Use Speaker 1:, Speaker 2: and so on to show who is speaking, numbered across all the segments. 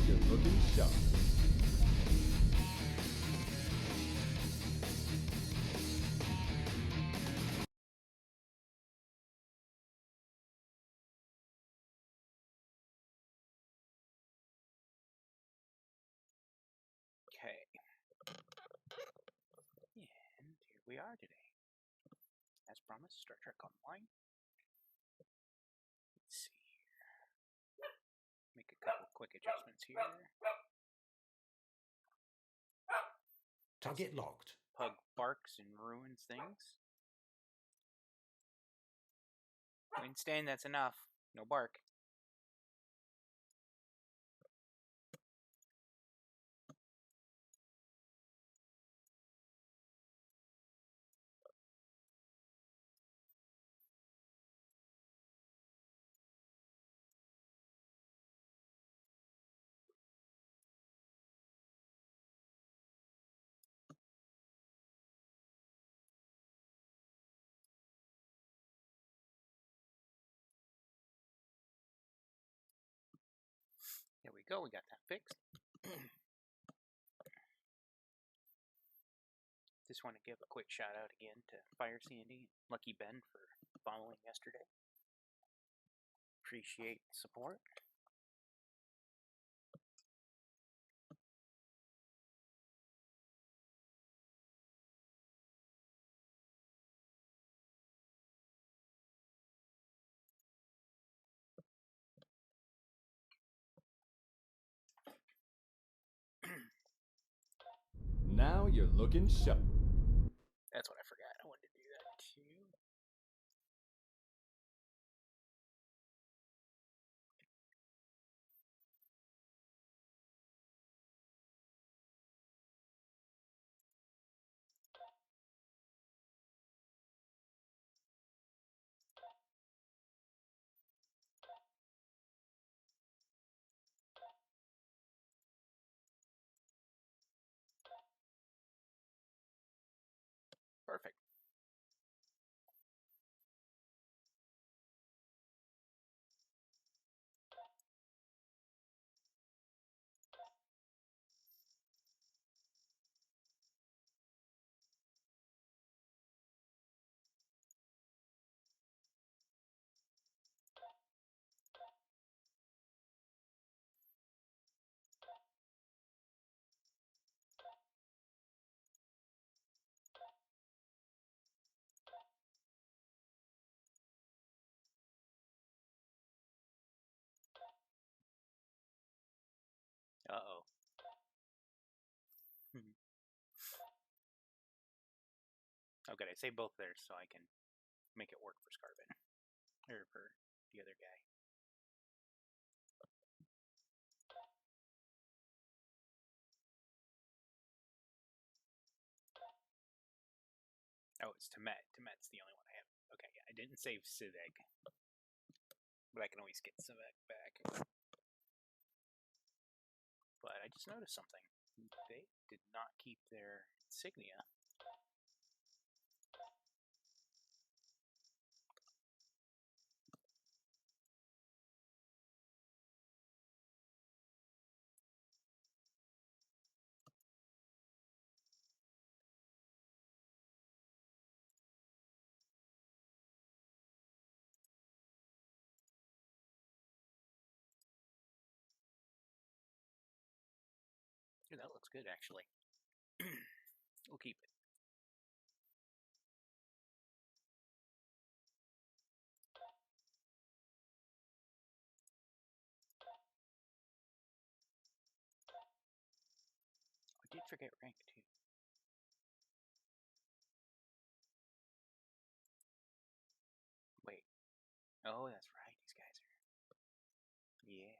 Speaker 1: you're looking sharp.
Speaker 2: Okay. And here we are today. As promised, Star Trek Online. Let's see here. Make a couple quick adjustments here.
Speaker 1: Target locked.
Speaker 2: Pug barks and ruins things. Winston, that's enough. No bark. There we go, we got that fixed. Just want to give a quick shout out again to Fire Sandy and Lucky Ben for following yesterday. Appreciate the support.
Speaker 1: Now you're looking sharp.
Speaker 2: That's what I forgot. I wanted to do that too. Perfect. Uh-oh. Okay, I say both there so I can make it work for Scarvin. Or for the other guy. Oh, it's Temet. Temet's the only one I have. Okay, yeah, I didn't save Sivek. But I can always get Sivek back. But I just noticed something. They did not keep their insignia. Ooh, that looks good, actually. We'll keep it. I did forget rank, too. Wait. Oh, that's right. These guys are... Yes.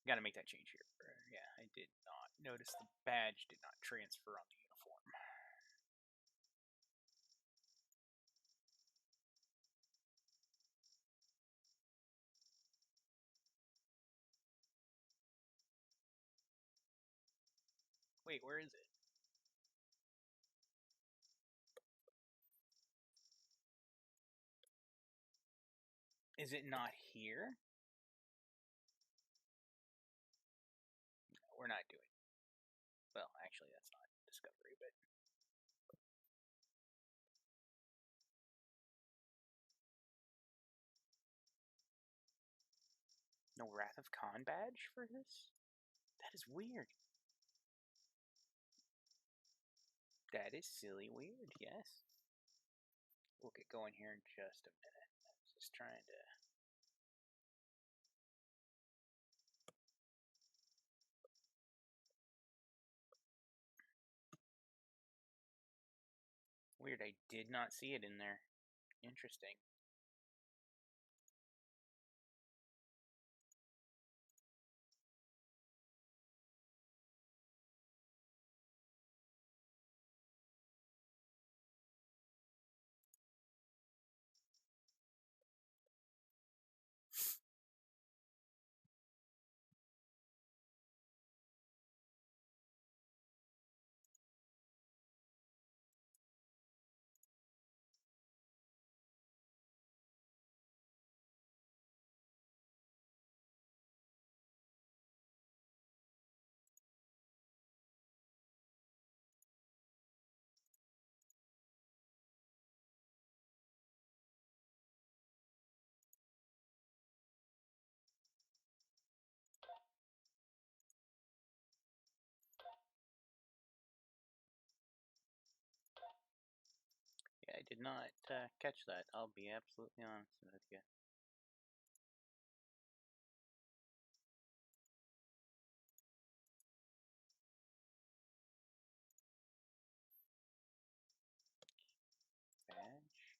Speaker 2: Gotta make that change here. Yeah, I did not notice the badge did not transfer on the uniform. Wait, where is it? Is it not here? Actually, that's not Discovery, but no Wrath of Khan badge for this? That is weird. That is silly weird, yes. We'll get going here in just a minute. I was just trying to... Weird, I did not see it in there. Interesting. Yeah, I did not catch that. I'll be absolutely honest with you. Badge.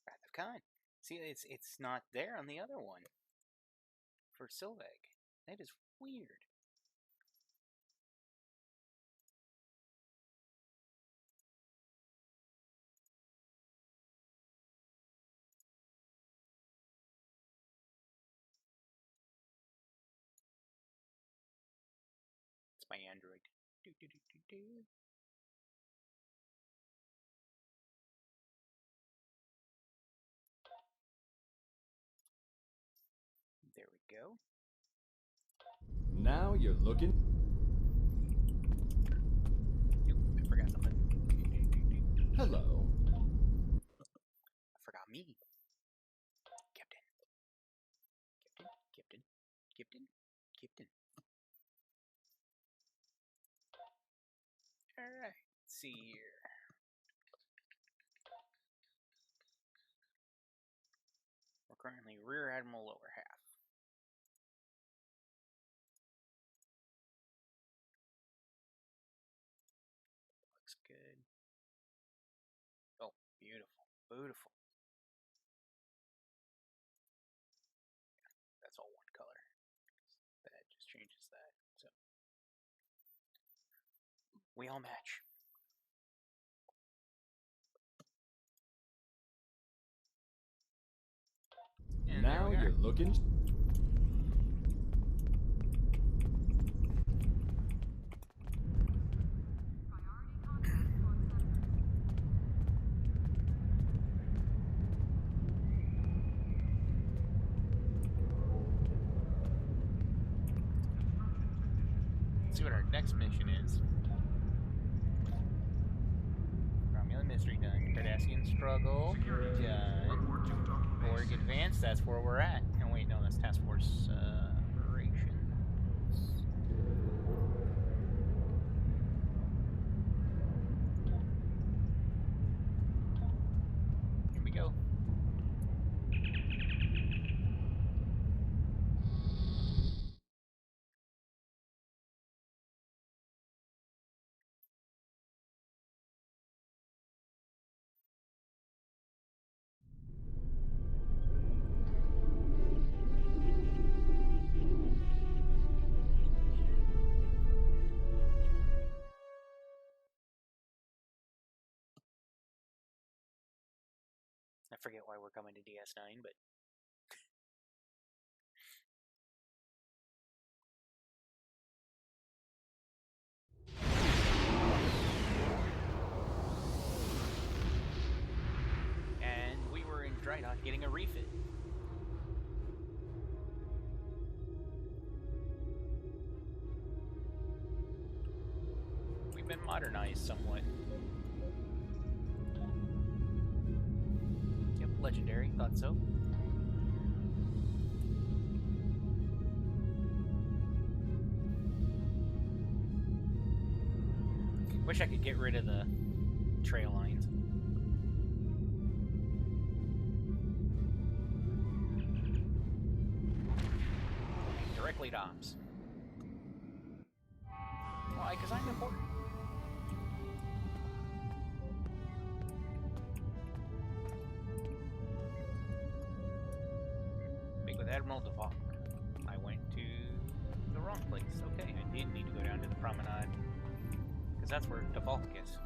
Speaker 2: Wrath of Khan. See, it's not there on the other one. For Sylvag. That is weird. It's my Android. Do, do, do, do, do. There we go.
Speaker 1: Now you're looking.
Speaker 2: Oop, I forgot something.
Speaker 1: Hello.
Speaker 2: I forgot me. Captain. Captain. Captain. Captain. Alright. Let's see here. We're currently Rear Admiral lower half. Looks good. Oh, beautiful. Beautiful. That's all one color. That just changes that. So we all match. And
Speaker 1: Now you're looking.
Speaker 2: Let's see what our next mission is. Romulan Mystery done. Cardassian Struggle done. Borg Advance, that's where we're at. Oh wait, no, that's Task Force Operations. Here we go. I forget why we're coming to DS9, but and we were in Drydock getting a refit. been modernized somewhat. Yep, legendary. Thought so. Wish I could get rid of the trail lines. Directly to ops. Why? Because I'm important. Speak with Admiral DeValk. I went to the wrong place. Okay, I did need to go down to the promenade. Because that's where DeValk is.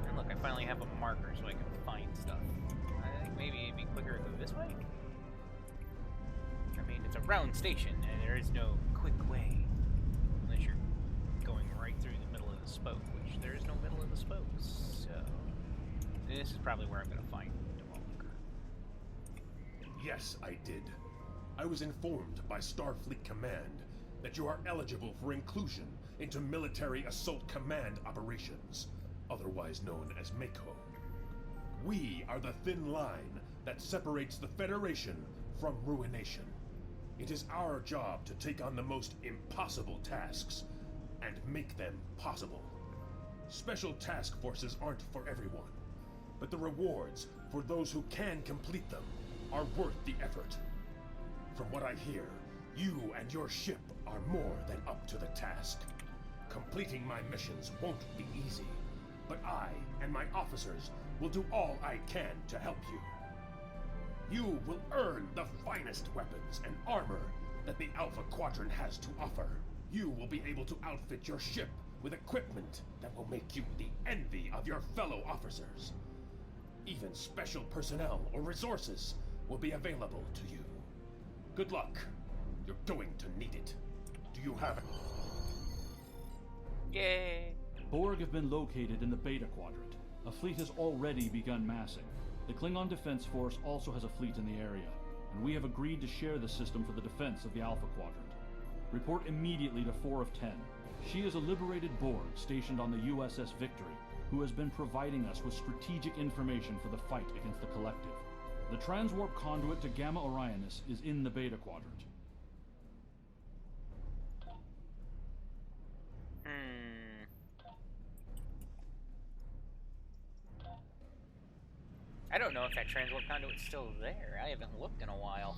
Speaker 2: And look, I finally have a marker so I can find stuff. I think maybe it'd be quicker to go this way? I mean, it's a round station, and there is no quick way. Unless you're going right through the middle of the spoke, which there is no middle of the spokes, so... This is probably where I'm going to find DeValk.
Speaker 3: Yes, I did. I was informed by Starfleet Command that you are eligible for inclusion into Military Assault Command operations, otherwise known as MACO. We are the thin line that separates the Federation from ruination. It is our job to take on the most impossible tasks and make them possible. Special task forces aren't for everyone, but the rewards for those who can complete them are worth the effort. From what I hear, you and your ship are more than up to the task. Completing my missions won't be easy, but I and my officers will do all I can to help you. You will earn the finest weapons and armor that the Alpha Quadrant has to offer. You will be able to outfit your ship with equipment that will make you the envy of your fellow officers. Even special personnel or resources will be available to you. Good luck. You're going to need it. Do you have it?
Speaker 2: Yay!
Speaker 4: Borg have been located in the Beta Quadrant. A fleet has already begun massing. The Klingon Defense Force also has a fleet in the area, and we have agreed to share the system for the defense of the Alpha Quadrant. Report immediately to 4 of 10. She is a liberated Borg stationed on the USS Victory, who has been providing us with strategic information for the fight against the Collective. The transwarp conduit to Gamma Orionis is in the Beta Quadrant.
Speaker 2: I don't know if that transport conduit's still there. I haven't looked in a while.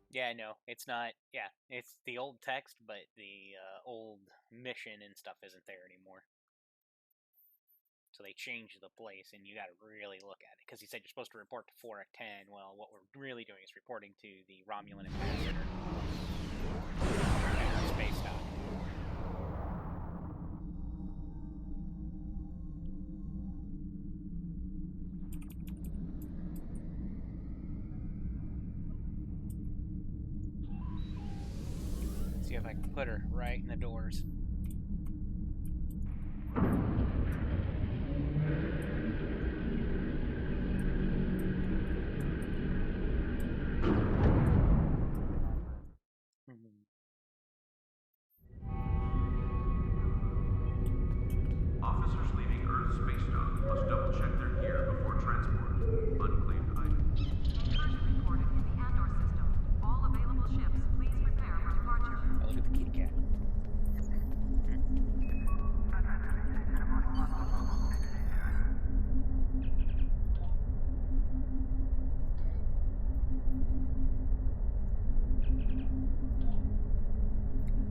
Speaker 2: Yeah, no, it's not. Yeah, it's the old text, but the old mission and stuff isn't there anymore. So they changed the place, and you got to really look at it because he said you're supposed to report to 4 of 10. Well, what we're really doing is reporting to the Romulan ambassador at the space dock. See if I can put her right in the doors.
Speaker 5: Officers leaving Earth space dock must double check their gear before transport. Unclaimed items.
Speaker 6: Incursion reported in the Andor system. All available ships, please prepare for departure.
Speaker 2: Oh, look at the kitty cat.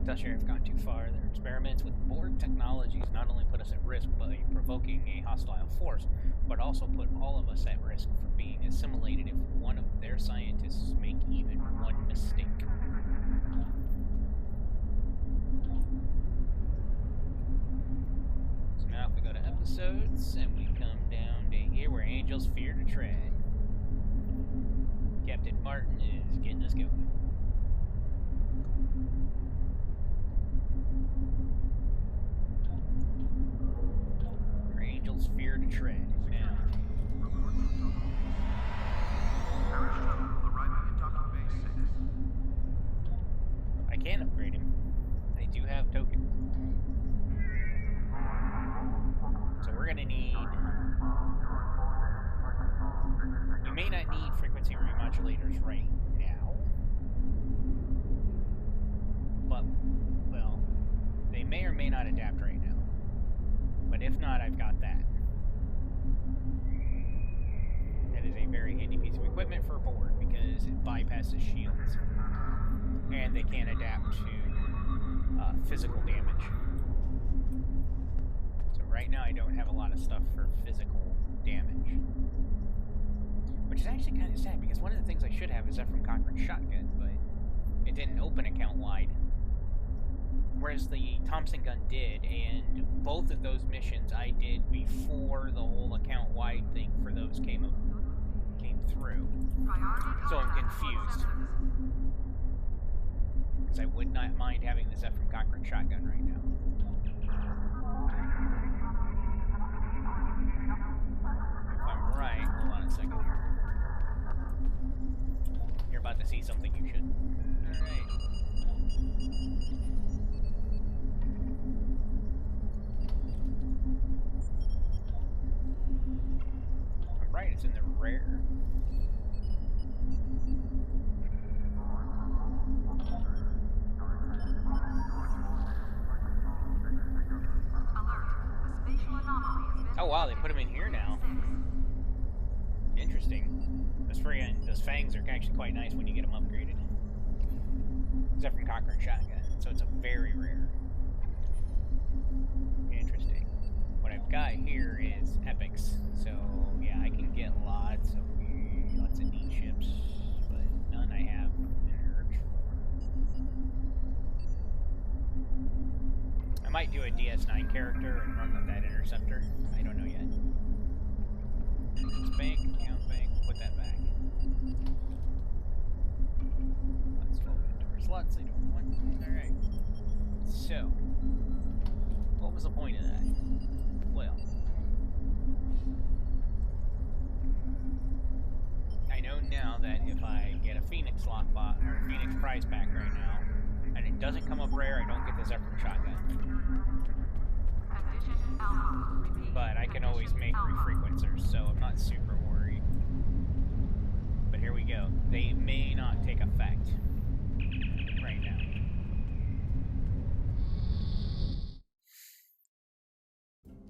Speaker 2: Tell Sheriff gone too far. Their experiments with Borg technologies not only put us at risk by provoking a hostile force, but also put all of us at risk for being assimilated if one of their scientists make even one mistake. So now if we go to episodes and we come down to here where angels fear to tread, Captain Martin is getting us going. Sphere to tread. Now.
Speaker 5: Parish shuttle arriving at docking bay 6.
Speaker 2: I can upgrade him. I do have tokens. So we're gonna need... You may not need frequency remodulators right now. But, well, they may or may not adapt right now. But if not, I've got that. That is a very handy piece of equipment for a board because it bypasses shields. And they can adapt to physical damage. So right now I don't have a lot of stuff for physical damage. Which is actually kind of sad because one of the things I should have is Ephraim Cochran's shotgun, but it didn't open account wide. Whereas the Thompson gun did, and both of those missions I did before the whole account wide thing for those came through. So I'm confused. Because I would not mind having this Ephraim Cochran shotgun right now. If I'm right, hold on a second here. You're about to see something you should. Alright. I'm right, it's in the rare. Oh wow, they put them in here now. Interesting. Those fangs are actually quite nice when you get them upgraded. Except from Cochran shotgun, so it's a very rare. Interesting. What I've got here is epics, so yeah, I can get lots of neat ships, but none I have an urge for. I might do a DS9 character and run with that interceptor. I don't know yet. Just bank, account bank, put that back. Let's fold into our slots. I don't want. Alright. So, what was the point of that? Well, I know now that if I get a Phoenix lockbot or a Phoenix prize pack right now, and it doesn't come up rare, I don't get this Ephraim shotgun. But I can always make refrequencers, so I'm not super worried. But here we go. They may not take effect right now.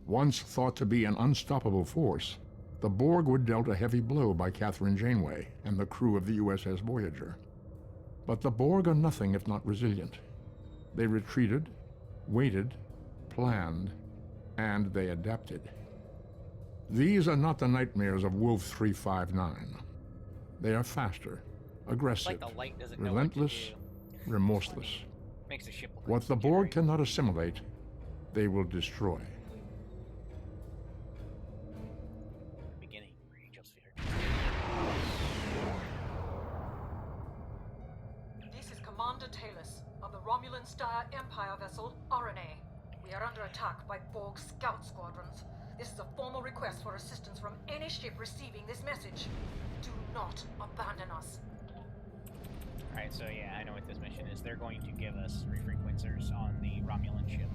Speaker 7: Once thought to be an unstoppable force, the Borg were dealt a heavy blow by Catherine Janeway and the crew of the USS Voyager. But the Borg are nothing if not resilient. They retreated, waited, planned, and they adapted. These are not the nightmares of Wolf 359. They are faster, aggressive,
Speaker 2: It's like the light doesn't
Speaker 7: relentless,
Speaker 2: know what to do.
Speaker 7: remorseless.
Speaker 2: Makes the ship look
Speaker 7: What
Speaker 2: like
Speaker 7: the Borg
Speaker 2: jittery.
Speaker 7: cannot assimilate, they will destroy.
Speaker 2: Beginning, Angel Sphere.
Speaker 8: This is Commander Talus of the Romulan Star Empire vessel RNA. We are under attack by Borg scout squadrons. This is a formal request for assistance from any ship receiving this message. Do not abandon us.
Speaker 2: Alright, so yeah, I know what this mission is. They're going to give us refrequencers on the Romulan ship.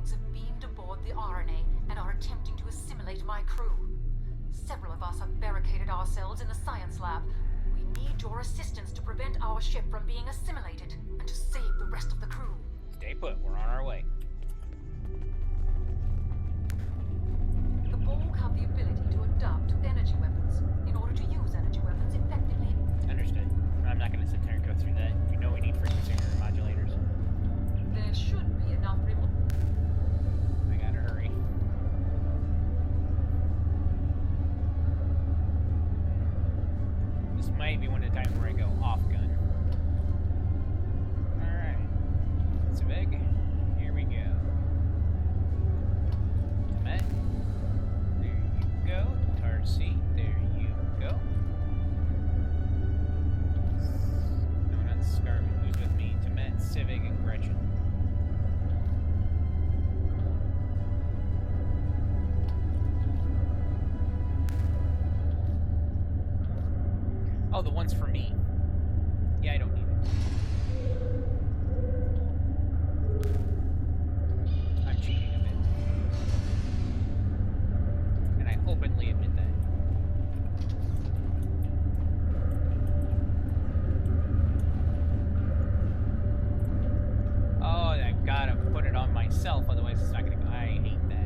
Speaker 8: scouts have beamed aboard the RNA and are attempting to assimilate my crew. Several of us have barricaded ourselves in the science lab. We need your assistance to prevent our ship from being assimilated and to save the rest of the crew.
Speaker 2: Stay put. We're on our way.
Speaker 8: The Borg have the ability to adapt to energy weapons in order to use energy weapons effectively.
Speaker 2: Understood. I'm not going to sit there and go through that. You know we need frequency modulators.
Speaker 8: There should be enough
Speaker 2: I gotta hurry. This might be one of the times where I go off gun. Alright. Civic, here we go. Met. There you go. Tarsi, there you go. No, not Scarman. Who's with me? Temet, Civic, and Gretchen. Oh, the one's for me. Yeah, I don't need it. I'm cheating a bit. And I openly admit that. Oh, I've gotta put it on myself, otherwise it's not gonna go. I hate that.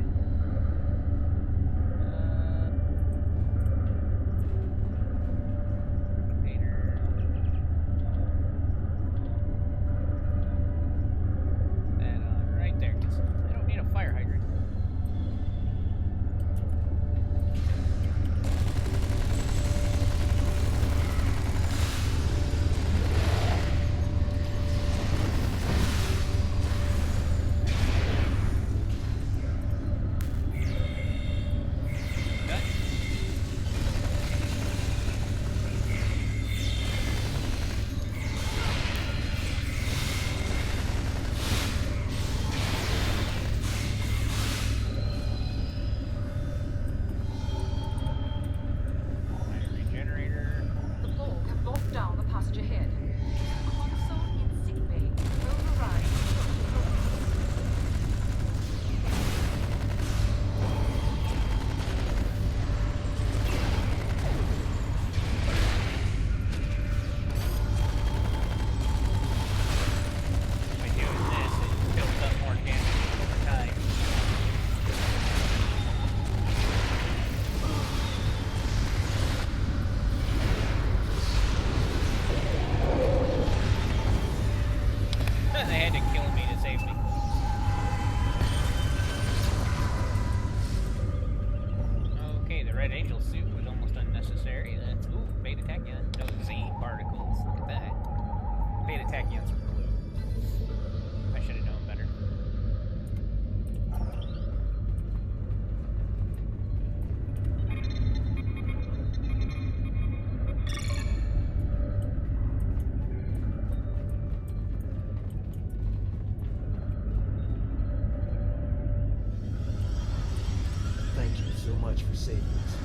Speaker 9: For saving us.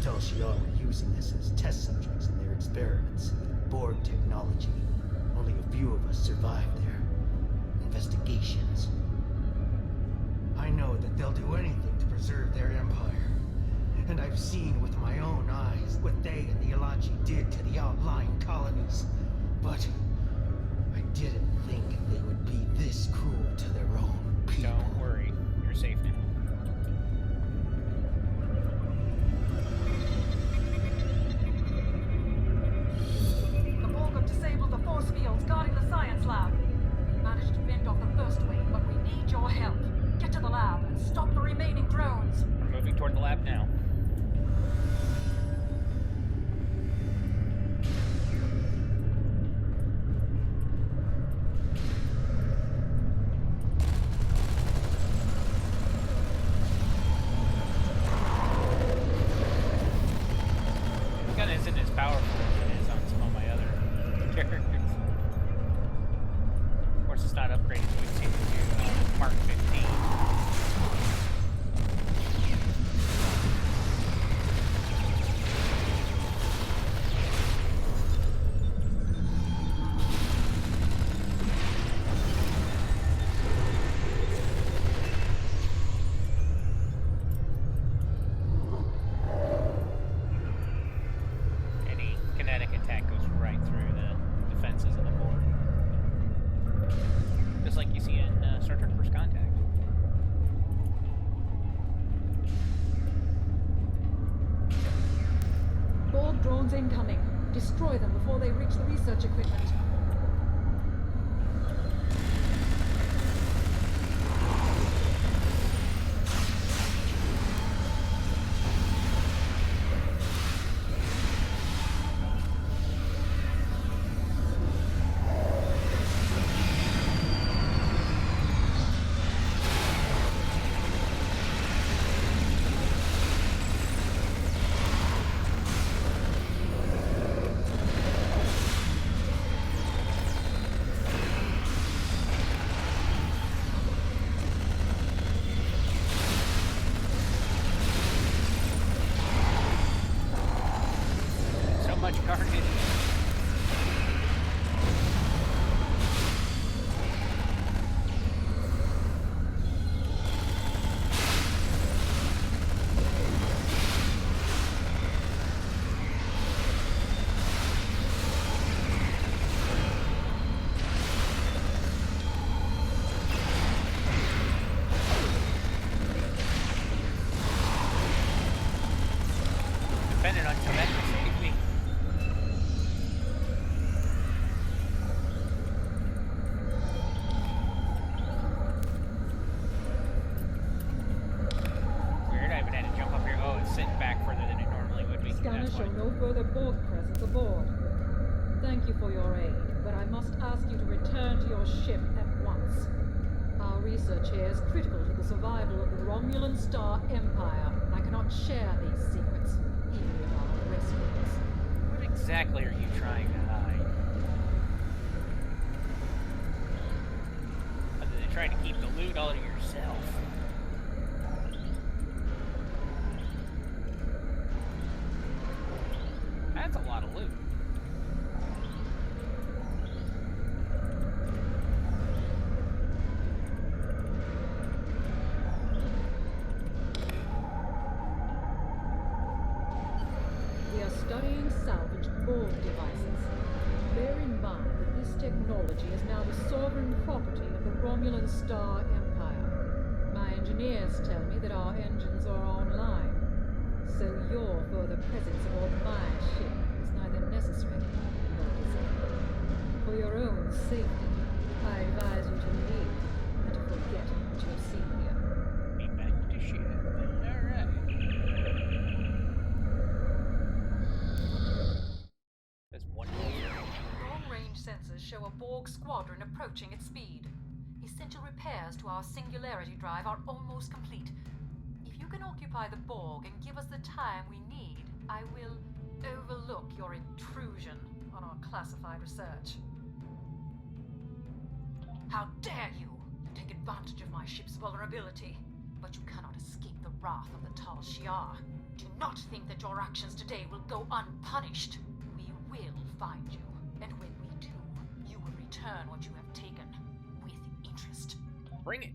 Speaker 9: Tell Shiar we're using this as test subjects in their experiments. Borg technology. Only a few of us survived their investigations. I know that they'll do anything to preserve their empire. And I've seen with my own eyes what they and the Ilachi did to the outlying colonies. But I didn't think they would be this cruel to their own people.
Speaker 2: Don't worry, you're safe now.
Speaker 8: Force fields guarding the science lab. We managed to fend off the first wave, but we need your help. Get to the lab and stop the remaining drones.
Speaker 2: We're moving toward the lab now. This gun isn't as powerful as it is on some of my other characters. Of course, it's not upgraded so we can take it to Mark 15. just like you see in Star Trek First Contact.
Speaker 8: Borg drones incoming. Destroy them before they reach the research equipment.
Speaker 2: So much carnage. Dependent on command to save me. Weird, I haven't had to jump up here. Oh, it's sitting back further than it normally would be.
Speaker 8: Scanners
Speaker 2: That's
Speaker 8: show
Speaker 2: why.
Speaker 8: no further Borg presence aboard. Thank you for your aid, but I must ask you to return to your ship at once. Our research here is critical to the survival of the Romulan Star Empire, and I cannot share these secrets, even with our rescuers.
Speaker 2: What exactly are you trying to hide? Other than trying to keep the loot all to yourself. That's a lot of loot.
Speaker 8: We are studying salvaged Borg devices. Bear in mind that this technology is now the sovereign property of the Romulan Star Empire. My engineers tell me that our engines are online, so your further presence aboard my ship is neither necessary nor desirable. For your own safety, I advise you to leave and to forget what you have seen here.
Speaker 2: Be back to ship. Alright. There's one more.
Speaker 8: Long-range sensors show a Borg squadron approaching at speed. Essential repairs to our singularity drive are almost complete. If you can occupy the Borg and give us the time we need, I will overlook your intrusion on our classified research. How dare you take advantage of my ship's vulnerability? But you cannot escape the wrath of the Tal Shiar. Do not think that your actions today will go unpunished. We will find you, and when we do, you will return what you have taken with interest.
Speaker 2: Bring it.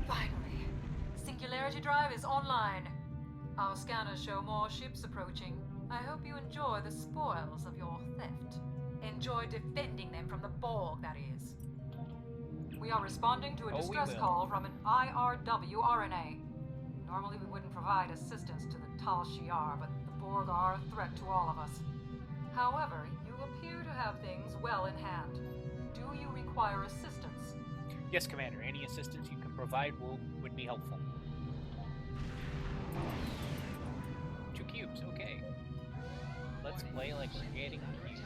Speaker 8: Finally, Singularity Drive is online. Our scanners show more ships approaching. I hope you enjoy the spoils of your theft. Enjoy defending them from the Borg, that is. We are responding to a
Speaker 2: Oh, we
Speaker 8: distress
Speaker 2: will.
Speaker 8: call from an IRW RNA. Normally we wouldn't provide assistance to the Tal Shiar, but the Borg are a threat to all of us. However, you appear to have things well in hand. Do you require assistance?
Speaker 2: Yes, Commander. Any assistance you can provide would be helpful. 2 cubes, okay. Let's play like we're getting cubes.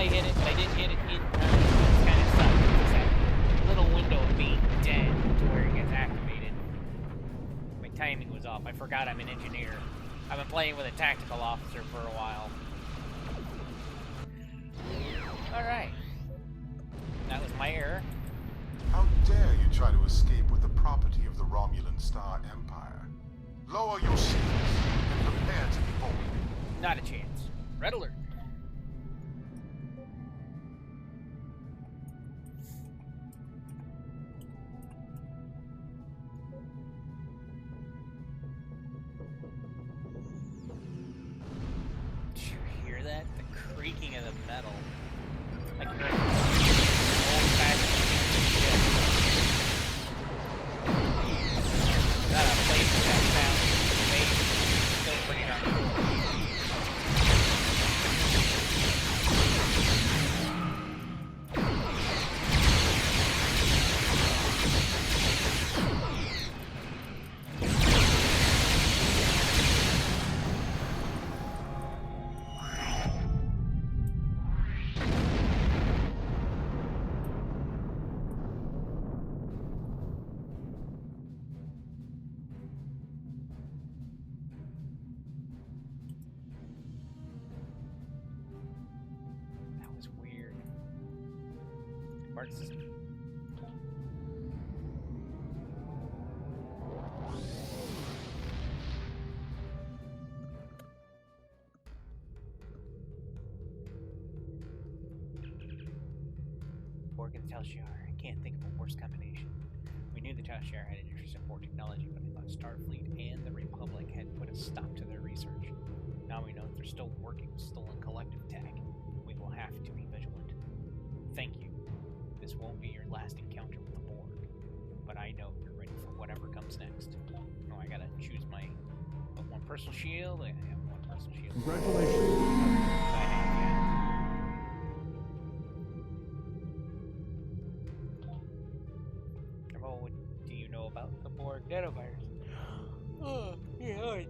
Speaker 2: hit it, but I didn't hit it in time. It's kind of sucks. It's that little window of being dead to where it gets activated. My timing was off. I forgot I'm an engineer. I've been playing with a tactical officer for a while. Alright. That was my error.
Speaker 10: How dare you try to escape with the property of the Romulan Star Empire? Lower your shields and prepare to be bold.
Speaker 2: Not a chance. Red alert. Did you hear that? The creaking of the metal. Like you're old-fashioned shit. Got a place that sound amazing. Still pretty darn cool. That was weird. Mark system. Borg and the Telshar. I can't think of a worse combination. We knew the Telshar had an interest in Borg technology, but I thought Starfleet and the Republic had put a stop to their research. Now we know that they're still working with stolen collective tech. We will have to be vigilant. Thank you. This won't be your last encounter with the Borg, but I know you're ready for whatever comes next. Oh, I gotta choose my one personal shield. I have one personal shield.
Speaker 4: Congratulations.
Speaker 2: I have, yeah. Oh, what do you know about the Borg nanovirus? Oh, yeah.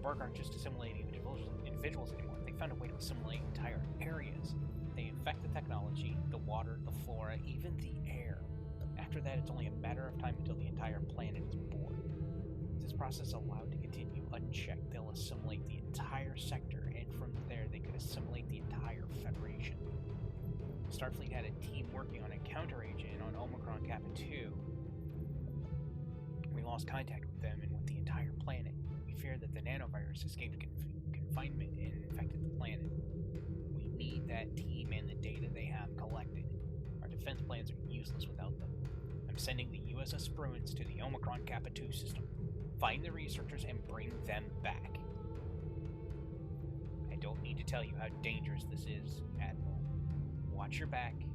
Speaker 2: Borg aren't just assimilating individuals anymore. They found a way to assimilate entire areas. They infect the technology, the water, the flora, even the air. After that, it's only a matter of time until the entire planet is born. If this process is allowed to continue unchecked, they'll assimilate the entire sector, and from there, they could assimilate the entire Federation. Starfleet had a team working on a counter-agent on Omicron Kappa 2. We lost contact with them and with the entire planet. We fear that the nanovirus escaped confinement and infected the planet. We need that team and the data they have collected. Our defense plans are useless without them. I'm sending the USS Spruance to the Omicron Kappa 2 system. Find the researchers and bring them back. I don't need to tell you how dangerous this is, Admiral. Watch your back, and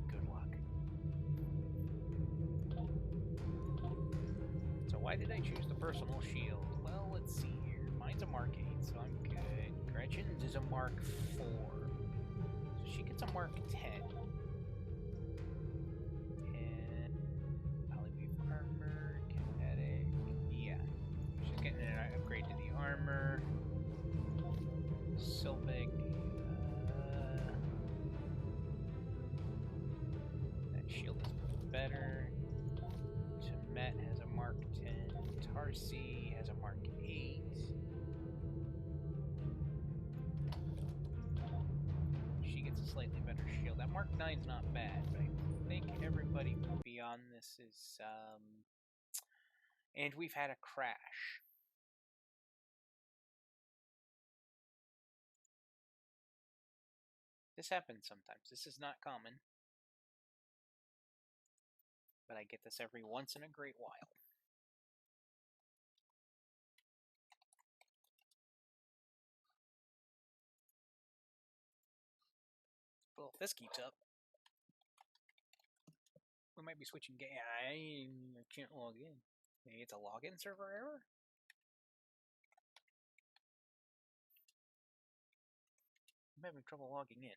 Speaker 2: good luck. So why did I choose the personal shield? Well, let's see here. Mine's a Mark 8, so I'm good. Gretchen's is a Mark 4. So she gets a Mark 10. And Polyweave armor, kinetic. Yeah. She's getting an upgrade to the armor. Sylvic. That shield is better. Temet has a Mark 10. Tarsi has a Mark 8. She gets a slightly better shield. That Mark 9's not bad, but I think everybody beyond this is, and we've had a crash. This happens sometimes. This is not common. But I get this every once in a great while. Well, if this keeps up, we might be switching game. I can't log in. Maybe it's a login server error? I'm having trouble logging in.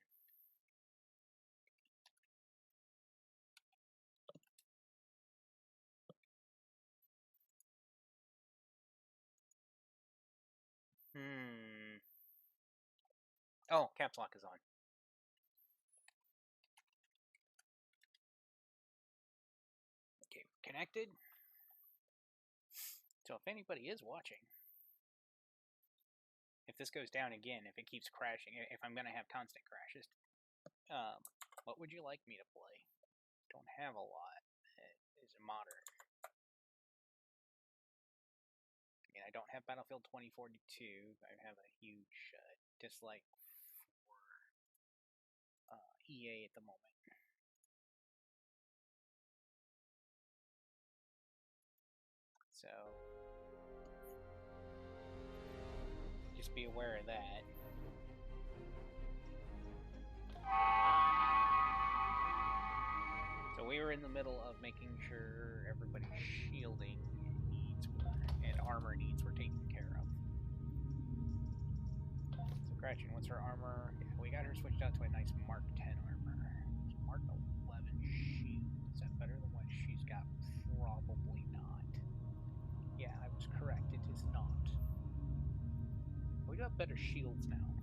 Speaker 2: Oh, caps lock is on. Okay, we're connected. So if anybody is watching, if this goes down again, if it keeps crashing, if I'm going to have constant crashes, what would you like me to play? Don't have a lot. It is modern. And I don't have Battlefield 2042. I have a huge dislike for EA at the moment. So just be aware of that. So we were in the middle of making sure everybody's shielding needs and armor needs were taken care of. So Gretchen, what's her armor? Yeah, we got her switched out to a nice Mark 10 armor. So Mark 11 shield. Is that better than what she's got? Probably not. Yeah, I was correct. It is not. We do have better shields now.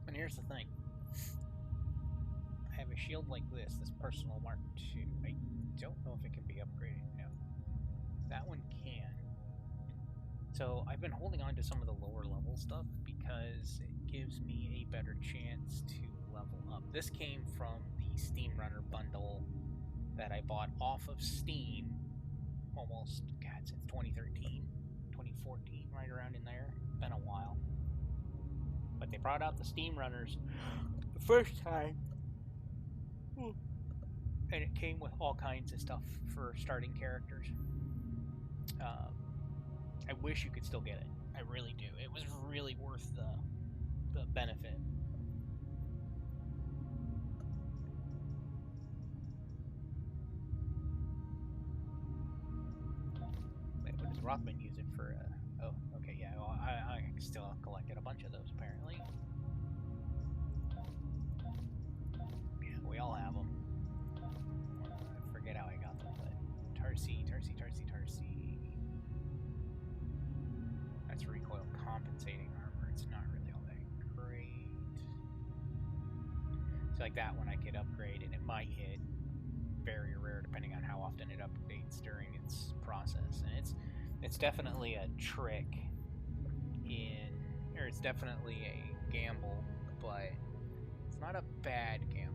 Speaker 2: And here's the thing. I have a shield like this personal Mark II. I don't know if it can be upgraded. No. That one can. So I've been holding on to some of the lower level stuff because it gives me a better chance to level up. This came from the Steam Runner bundle that I bought off of Steam almost, since 2013, 2014, right around in there. It's been a while. But they brought out the Steam Runners the first time. And it came with all kinds of stuff for starting characters. I wish you could still get it. I really do. It was really worth the benefit. Wait, what does Rothman use it for? Oh, okay, yeah. Well, I still collected a bunch of those apparently. Yeah, we all have them. I forget how I got them, but Tarsi. That's recoil compensating armor. It's not really all that great. So like that one I could upgrade and it might hit very rare depending on how often it updates during its process. And it's definitely a trick or it's definitely a gamble, but it's not a bad gamble.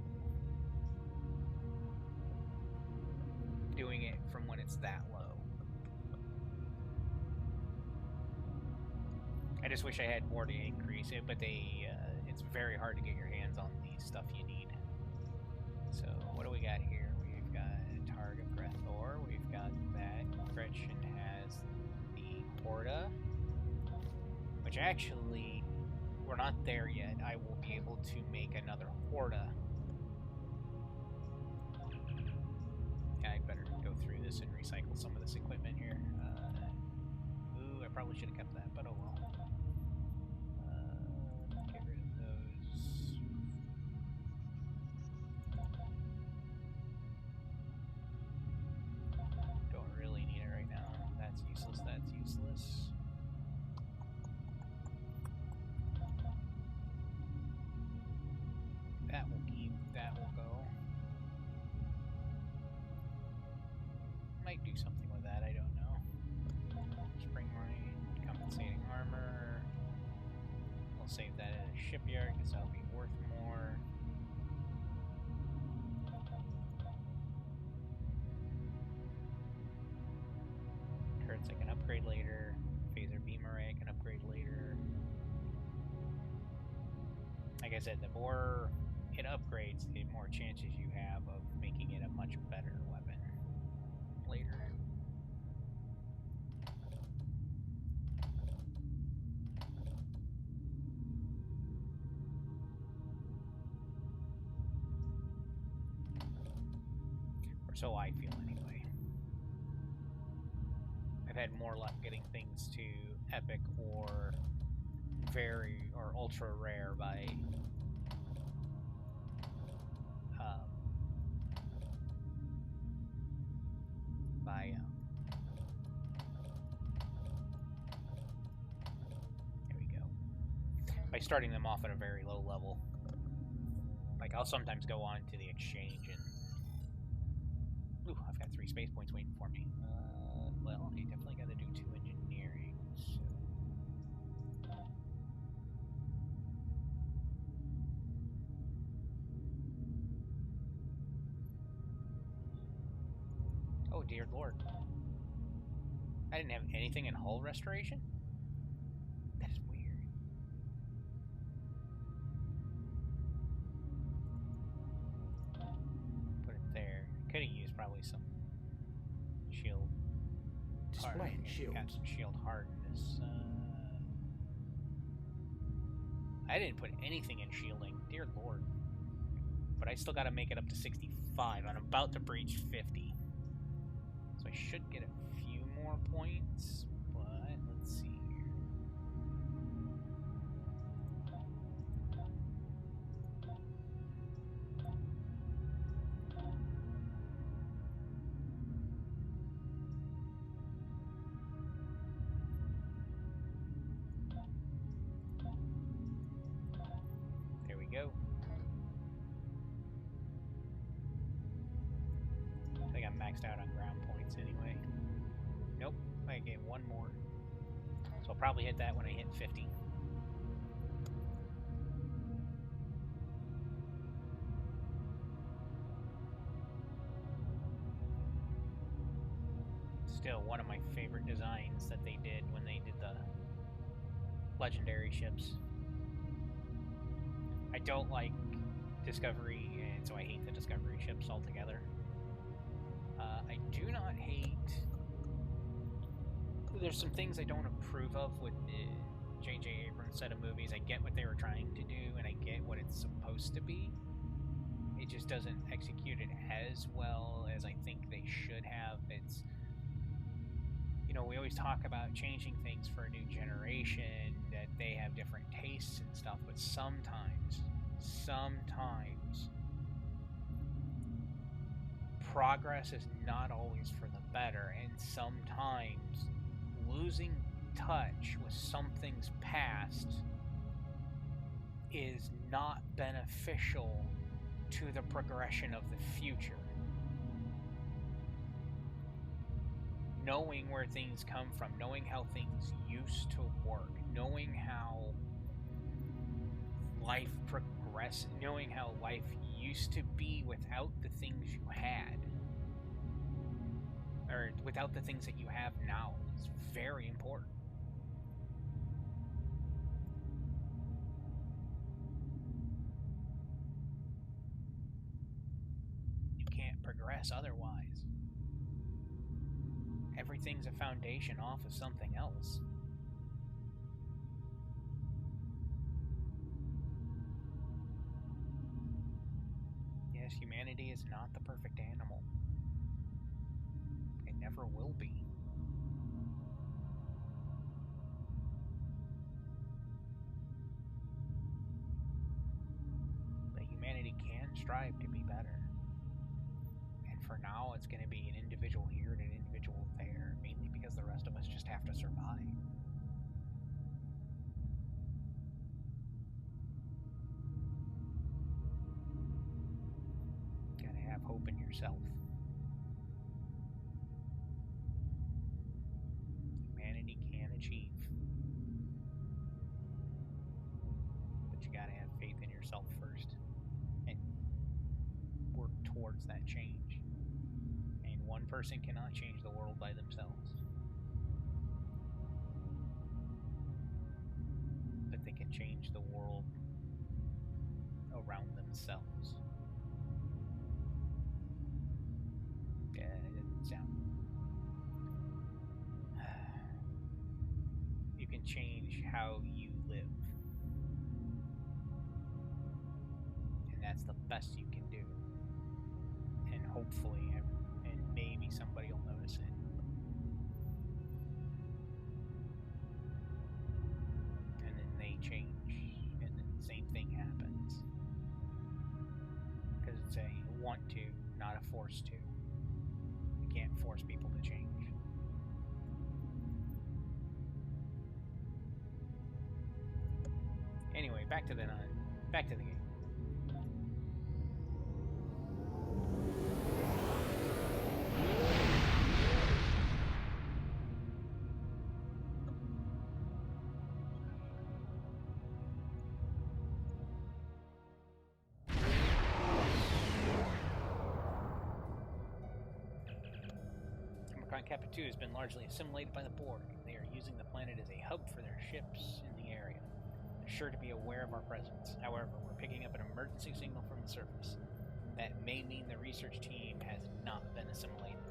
Speaker 2: Doing it from when it's that low. I just wish I had more to increase it, but it's very hard to get your hands on the stuff you need. So what do we got here? We've got Targ of Grethor. We've got that. Gretchen has the Porta, which actually we're not there yet. I will be able to make another Porta. I'd better go through this and recycle some of this equipment here. Ooh, I probably should have kept that, but oh well. Get rid of those. Don't really need it right now. That's useless, that's useless. That will keep, that will go. Might do something with that, I don't know. Spring rain, compensating armor. We'll save that at a shipyard because that'll be worth more. Turrets I can upgrade later. Phaser beam array I can upgrade later. Like I said, the more it upgrades, the more chances you have of making it a much better weapon later. Or so I feel anyway. I've had more luck getting things to epic or ultra rare by there we go. by starting them off at a very low level. Like, I'll sometimes go on to the exchange and... Ooh, I've got 3 space points waiting for me. Well, I definitely gotta do 2 engineering, so... Oh, dear lord. I didn't have anything in hull restoration? That is weird. Put it there. Could have used probably some shield.
Speaker 9: Displaying shield.
Speaker 2: Got some shield hardness. I didn't put anything in shielding. Dear lord. But I still gotta make it up to 65. I'm about to breach 50. So I should get a few more points. But let's see here. There we go. I think I'm maxed out on ground points anyway. Nope, I get 1 more. So I'll probably hit that when I hit 50. Still one of my favorite designs that they did when they did the legendary ships. I don't like Discovery, and so I hate the Discovery ships altogether. I do not hate... There's some things I don't approve of with the J.J. Abrams set of movies. I get what they were trying to do, and I get what it's supposed to be. It just doesn't execute it as well as I think they should have. It's... You know, we always talk about changing things for a new generation, that they have different tastes and stuff, but sometimes, progress is not always for the better, and sometimes losing touch with something's past is not beneficial to the progression of the future. Knowing where things come from, knowing how things used to work, knowing how life progressed, knowing how life used to be without the things you had, or without the things that you have now, is very important. You can't progress otherwise. Everything's a foundation off of something else. Yes, humanity is not the perfect animal. It never will be. But humanity can strive to be better. And for now, it's going to be an individual here and an individual there, mainly because the rest of us just have to survive. Gotta have hope in yourself. Humanity can achieve. But you gotta have faith in yourself first. And work towards that change. And one person cannot change the world by themselves. But they can change the world around themselves. Yeah, it doesn't sound... You can change how you live. And that's the best you can do. And hopefully, and maybe somebody will notice it. And then they change, and then the same thing happens. Because it's a want to, not a force to. You can't force people to change. Anyway, back to the game. Kappa 2 has been largely assimilated by the Borg. They are using the planet as a hub for their ships in the area. They're sure to be aware of our presence. However, we're picking up an emergency signal from the surface. That may mean the research team has not been assimilated.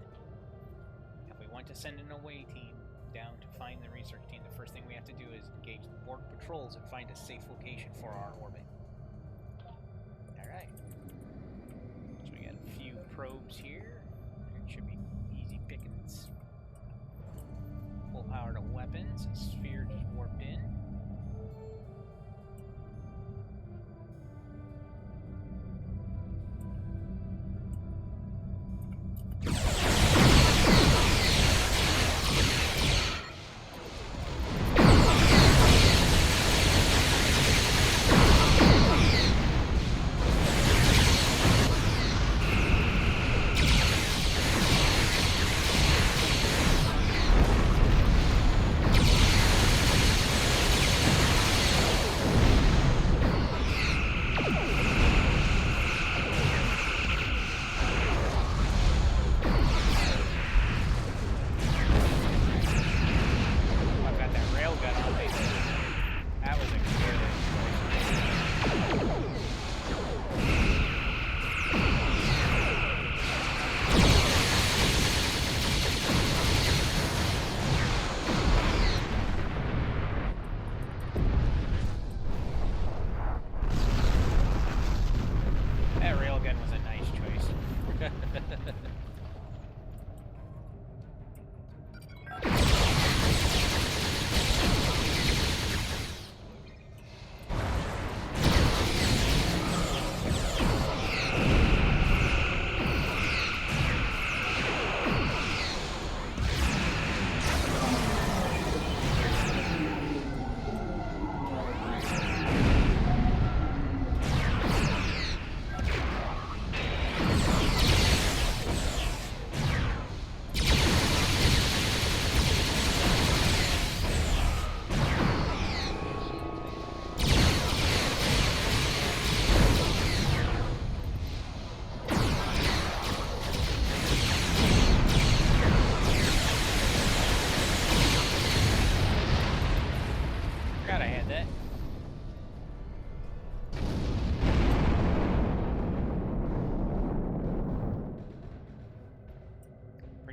Speaker 2: If we want to send an away team down to find the research team, the first thing we have to do is engage the Borg patrols and find a safe location for our orbit. Alright. So we got a few probes here. It should be easy pickings. Full power to weapons. A sphere just warped in.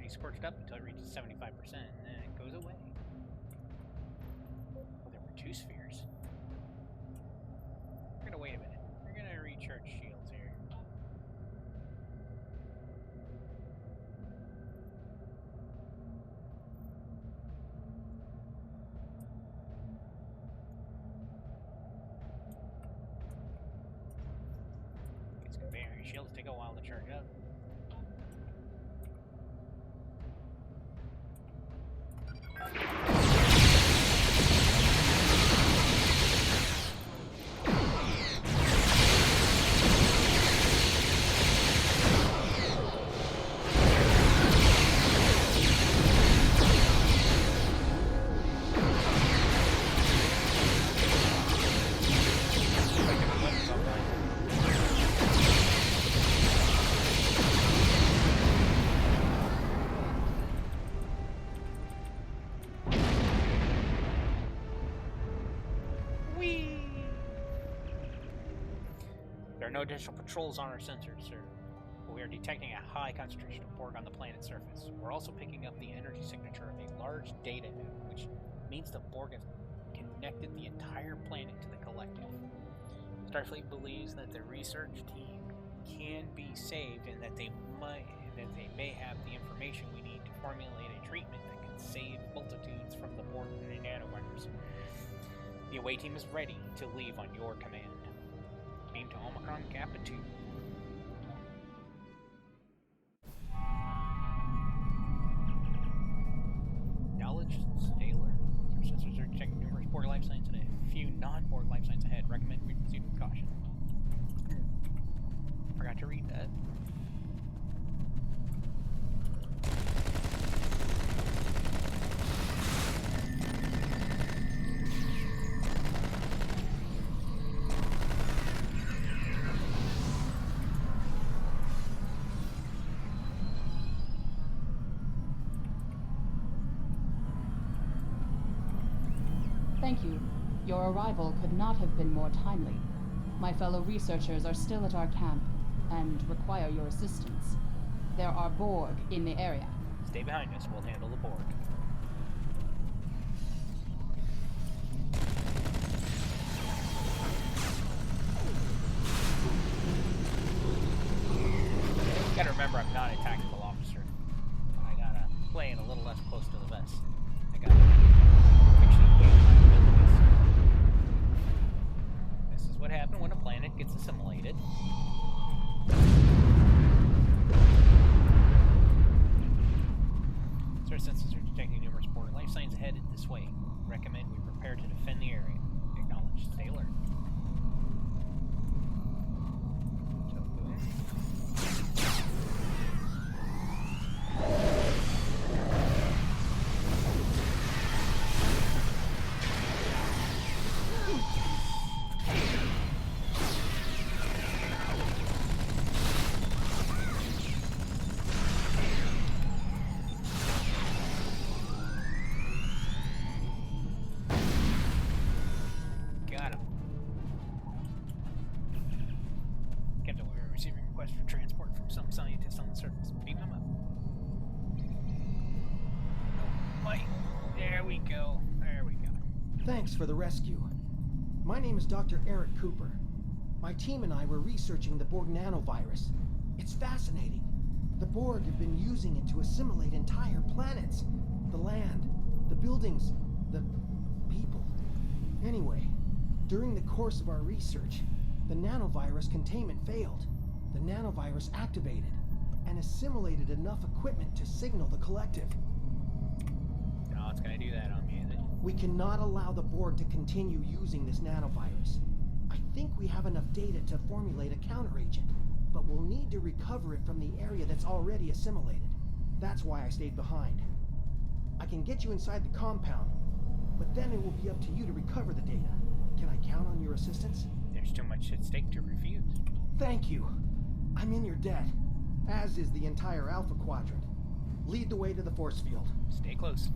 Speaker 2: Scorched up until it reaches 75%, and then it goes away. Oh, there were two spheres. We're gonna wait a minute. We're gonna recharge shields here. These conveyor shields take a while to charge up. There are no additional patrols on our sensors, sir. But we are detecting a high concentration of Borg on the planet's surface. We're also picking up the energy signature of a large data node, which means the Borg have connected the entire planet to the collective. Starfleet believes that the research team can be saved and that they may have the information we need to formulate a treatment that can save multitudes from the Borg and nanorunners. The away team is ready to leave on your command. Aim to Omicron Kappa 2. Knowledge Staler. Our sensors are detecting numerous Borg life signs and a few non-Borg life life signs ahead. Recommend we proceed with caution. Forgot to read that.
Speaker 11: Thank you. Your arrival could not have been more timely. My fellow researchers are still at our camp and require your assistance. There are Borg in the area.
Speaker 2: Stay behind us. We'll handle the Borg. Gotta remember, I'm not a tactical officer. I gotta play it a little less close to the vest. I gotta actually gain my abilities. This is what happens when a planet gets assimilated. Our sensors are detecting numerous border life signs headed this way. Recommend we prepare to defend the area. Acknowledge. Stay alert. So, boom. Got him. Captain, we are receiving requests for transport from some scientists on the surface. Beam them up. Oh, wait. There we go. There we go.
Speaker 9: Thanks for the rescue. My name is Dr. Eric Cooper. My team and I were researching the Borg nanovirus. It's fascinating. The Borg have been using it to assimilate entire planets. The land, the buildings, the people. Anyway, during the course of our research, the nanovirus containment failed. The nanovirus activated and assimilated enough equipment to signal the collective.
Speaker 2: No, it's gonna do that on me, is it?
Speaker 9: We cannot allow the Borg to continue using this nanovirus. I think we have enough data to formulate a counteragent, but we'll need to recover it from the area that's already assimilated. That's why I stayed behind. I can get you inside the compound, but then it will be up to you to recover the data. Can I count on your assistance?
Speaker 2: There's too much at stake to refuse.
Speaker 9: Thank you. I'm in your debt, as is the entire Alpha Quadrant. Lead the way to the force field.
Speaker 2: Stay close.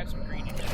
Speaker 2: Some green in there.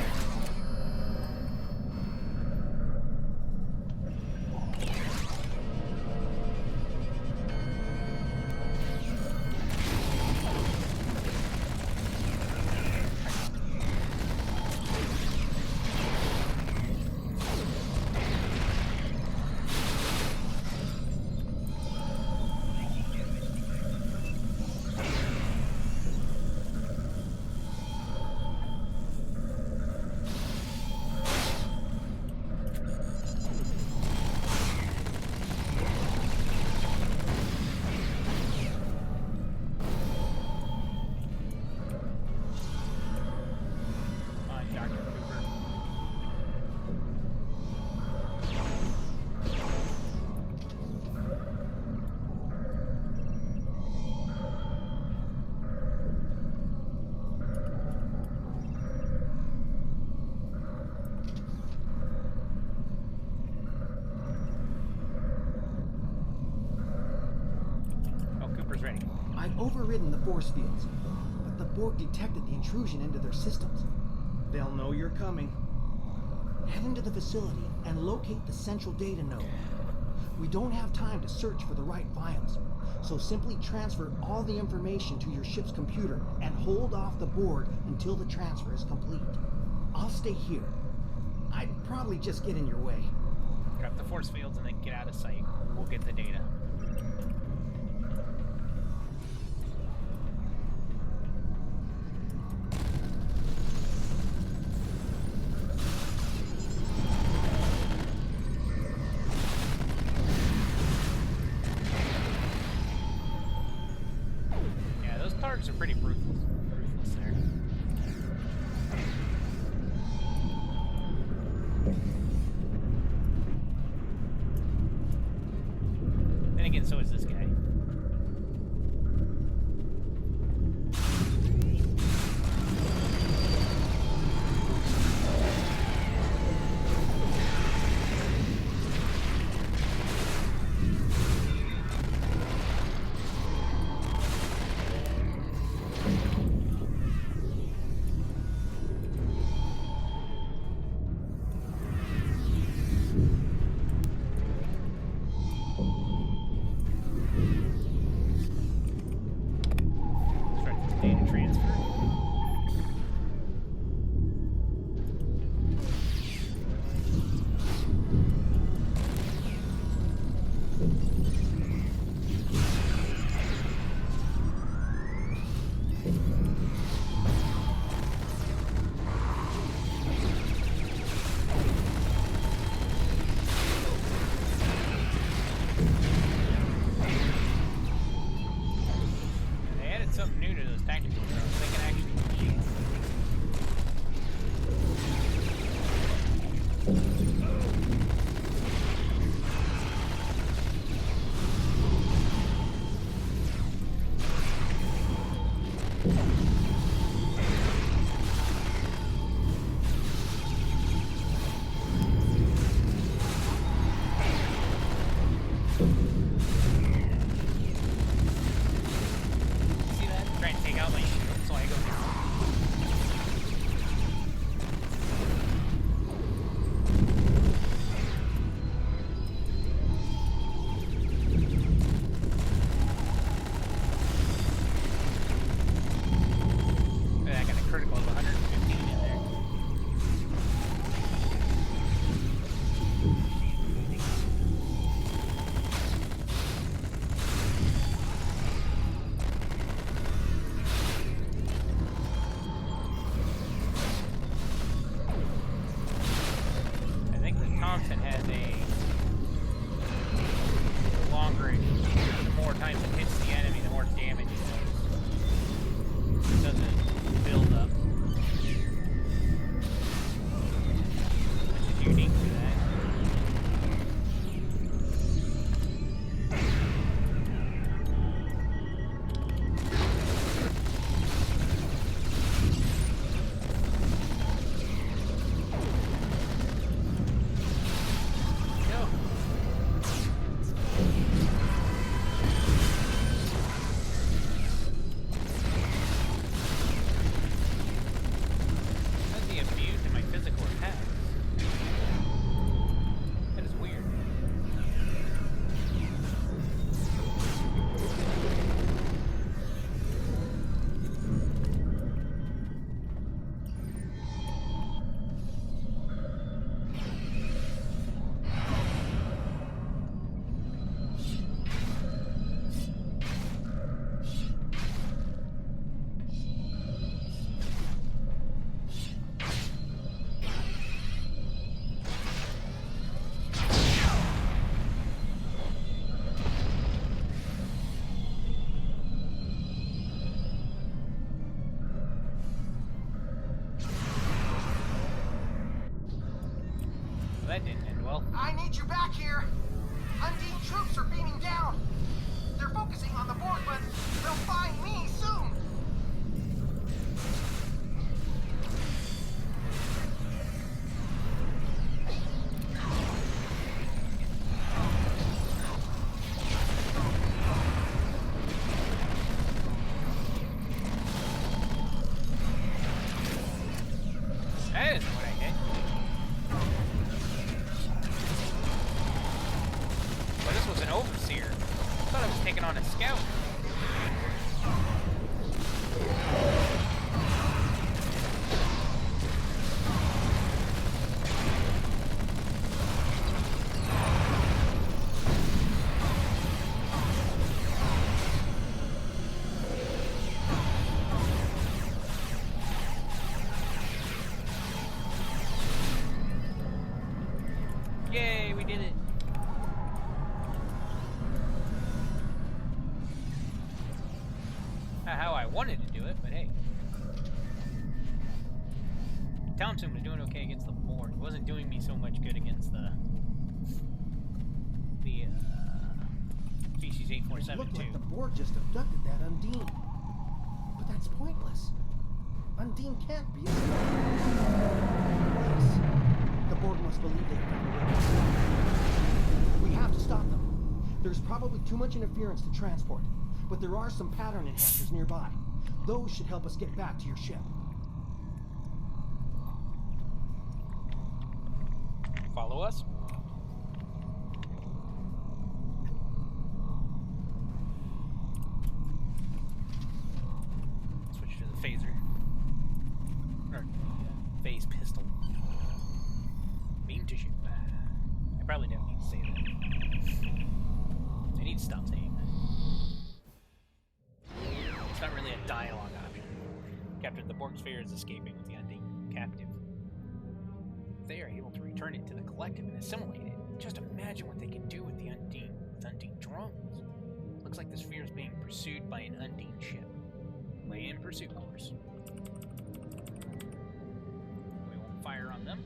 Speaker 2: was ready.
Speaker 9: I've overridden the force fields, but the Borg detected the intrusion into their systems. They'll know you're coming. Head into the facility and locate the central data node. We don't have time to search for the right files, so simply transfer all the information to your ship's computer and hold off the Borg until the transfer is complete. I'll stay here. I'd probably just get in your way.
Speaker 2: Drop the force fields and then get out of sight. We'll get the data. Yeah, those targets are pretty ruthless there. Then again, so is this guy. Data transfer. They added something new to those tactical drones. They can actually yield. See that? Trying to take out my shield so I go down. I got a critical of 115 in there. I think the Thompson has a longer range. The more times it hits the enemy, the more damage it does. It doesn't build up. Which is unique to that. Go. That's the immune to my physical attacks. That is weird. Well, that didn't end well.
Speaker 9: I need you back here! Undine troops are beaming down! They're focusing on the Borg, but they'll find me soon!
Speaker 2: wanted to do it, but hey. Thompson was doing okay against the Borg. He wasn't doing me so much good against the Species
Speaker 12: It looked
Speaker 2: 8472.
Speaker 12: like the Borg just abducted that Undine. But that's pointless. Undine can't be a Yes. The Borg must believe they found a way. We have to stop them. There's probably too much interference to transport, but there are some pattern enhancers nearby. Those should help us get back to your ship.
Speaker 2: Follow us. Switch to the phaser. Or phase pistol. Beam to ship. I probably don't need to say that. I need to stop saying that. It's not really a dialogue option. Captain, the Borg sphere is escaping with the Undine captive. If they are able to return it to the collective and assimilate it, just imagine what they can do with the Undine drones. Looks like the sphere is being pursued by an Undine ship. Lay in pursuit course. We won't fire on them.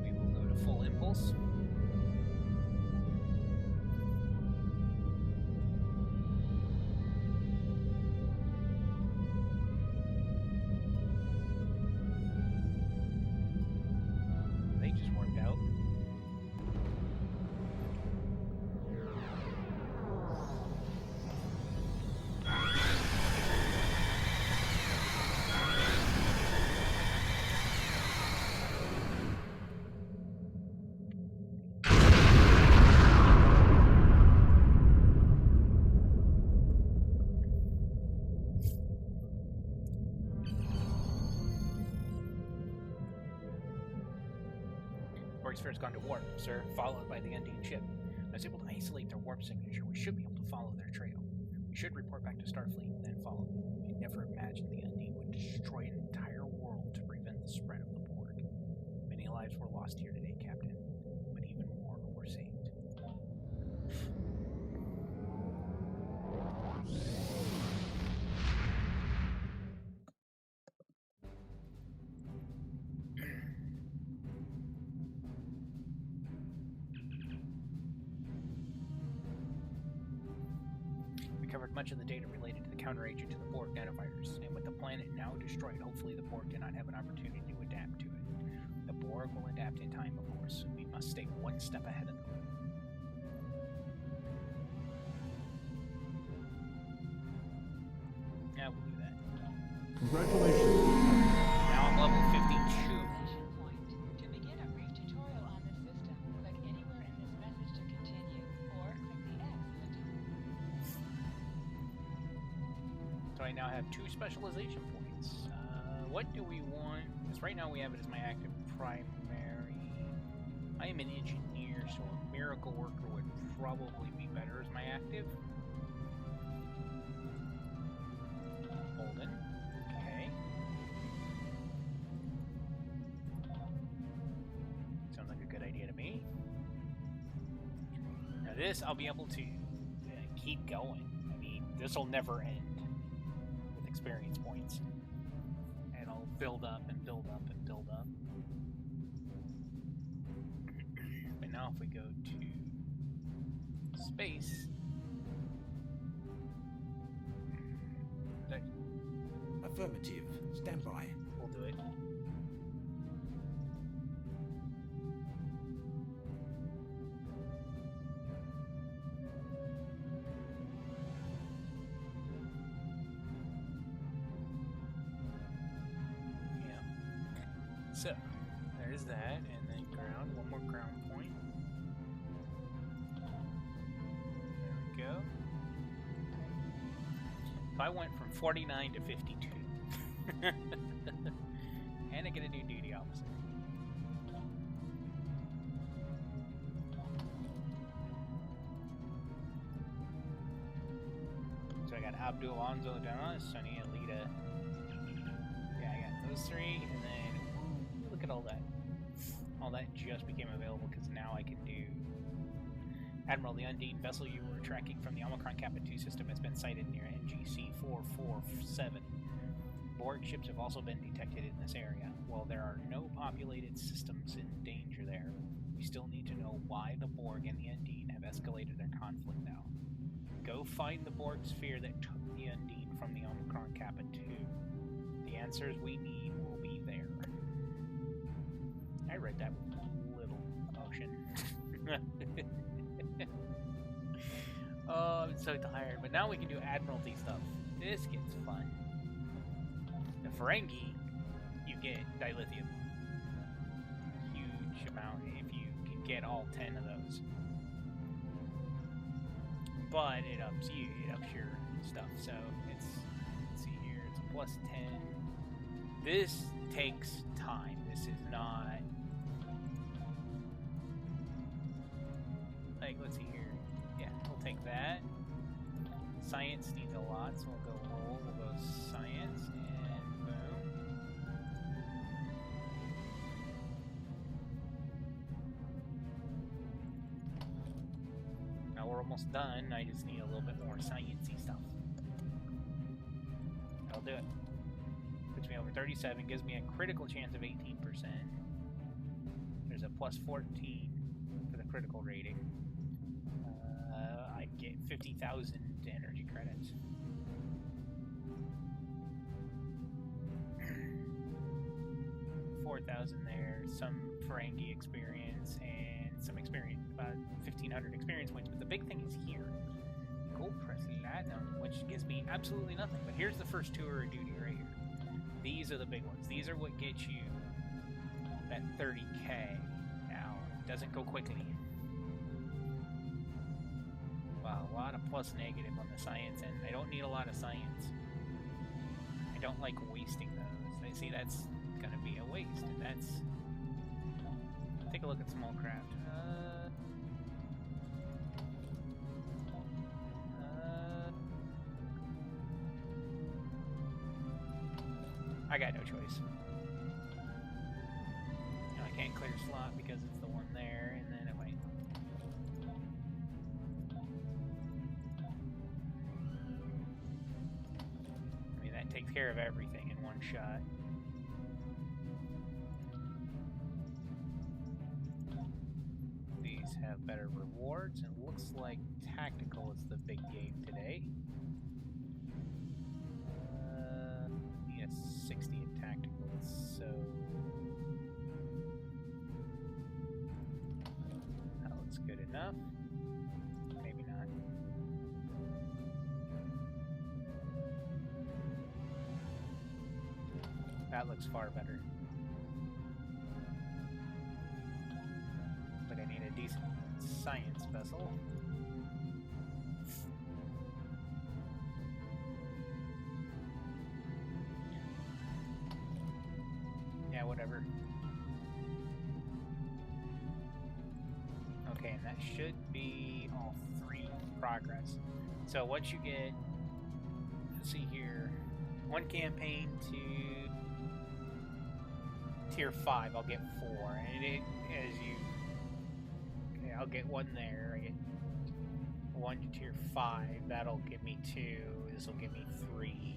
Speaker 2: We will go to full impulse. They just worked out. Borg sphere has gone to warp, sir, followed by the Undine ship. I was able to isolate their warp signature. We should be able to follow their trail. We should report back to Starfleet, then follow them. We never imagined the Undine would destroy an entire world to prevent the spread of the Borg. Many lives were lost here today, Captain, but even more were saved. We covered much of the data related to the counteragent to the Borg nanovirus, and with the planet now destroyed, hopefully the Borg do not have an opportunity to adapt to it. The Borg will adapt in time, of course. We must stay one step ahead of them. Yeah, we'll do that.
Speaker 7: Congratulations.
Speaker 2: Now I'm level 52.
Speaker 11: To begin a brief tutorial on this system, click anywhere in this message to continue, or click the X in the
Speaker 2: So I now have 2 specialization points. What do we want? Because right now we have it as my active primary. I am an engineer, so a miracle worker would probably be better as my active. Holden. Okay. Sounds like a good idea to me. Now this, I'll be able to keep going. I mean, this will never end with experience points. And I'll build up and build up and build up. But now if we go to space,
Speaker 13: Affirmative. Stand by.
Speaker 2: we'll do it. Yeah. So, there's that, and then ground. One more ground point. There we go. So I went from 49 to 52. And I get to do duty officer. So I got Abdul Alonso Dallas, Sonny Alita. Yeah, I got those 3, and then ooh, look at all that. All that just became available because now I can do Admiral, the Undine vessel you were tracking from the Omicron Kappa 2 system has been sighted near NGC 447. Borg ships have also been detected in this area. While there are no populated systems in danger there, we still need to know why the Borg and the Undine have escalated their conflict now. Go find the Borg sphere that took the Undine from the Omicron Kappa 2. The answers we need will be there. I read that with little emotion. Oh, I'm so tired. But now we can do Admiralty stuff. This gets fun. The Ferengi, you get dilithium. Huge amount if you can get all 10 of those. But it ups your stuff. So it's, let's see here, it's a plus 10. This takes time. This is not, like, let's see here. Yeah, we'll take that. Science needs a lot, so we'll go roll, we'll go science, and boom. Now we're almost done, I just need a little bit more sciencey stuff. I'll do it. Puts me over 37, gives me a critical chance of 18%. There's a plus 14 for the critical rating. I get 50,000 energy credits. $4,000 there, some Ferengi experience, and some experience, about 1,500 experience points. But the big thing is here. Gold press platinum, which gives me absolutely nothing. But here's the first tour of duty right here. These are the big ones. These are what get you that 30k. Now, it doesn't go quickly. Wow, a lot of plus negative on the science end. I don't need a lot of science. I don't like wasting those. See, that's gonna be a waste, and that's... Take a look at small craft. I got no choice. No, I can't clear slot because it's the one there, and then it might... I mean, that takes care of everything in one shot. These have better rewards, and it looks like tactical is the big game today. Yes, 60 in tactical, so that looks good enough. Maybe not. That looks far better. Looks like I need a decent science vessel. Yeah, whatever. Okay, and that should be all 3 progress. So once you get, let's see here, 1 campaign to tier 5, I'll get 4, and it, as you, okay, I'll get 1 there, I get 1 to tier 5, that'll give me 2, this will give me 3.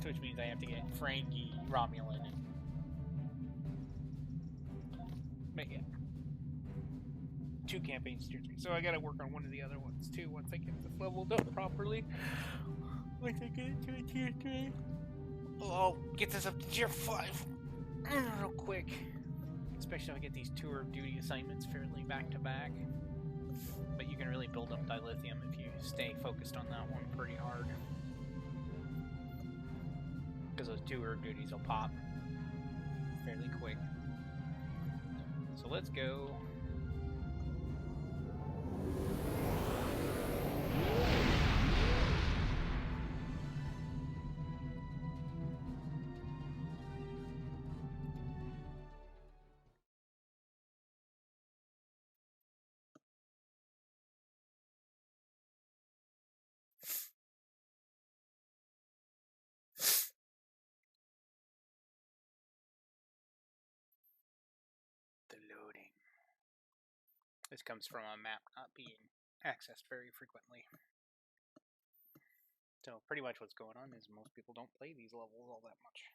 Speaker 2: Which means I have to get Ferengi, Romulan, and... But yeah. 2 campaigns, tier 3. So I gotta work on one of the other ones too once I get this leveled up properly. Once I get it to a tier 3. I'll get this up to tier 5 real quick. Especially if I get these tour of duty assignments fairly back to back. But you can really build up dilithium if you stay focused on that one pretty hard. Because those tour of duties will pop fairly quick. So let's go. The This comes from a map not being accessed very frequently. So pretty much what's going on is most people don't play these levels all that much.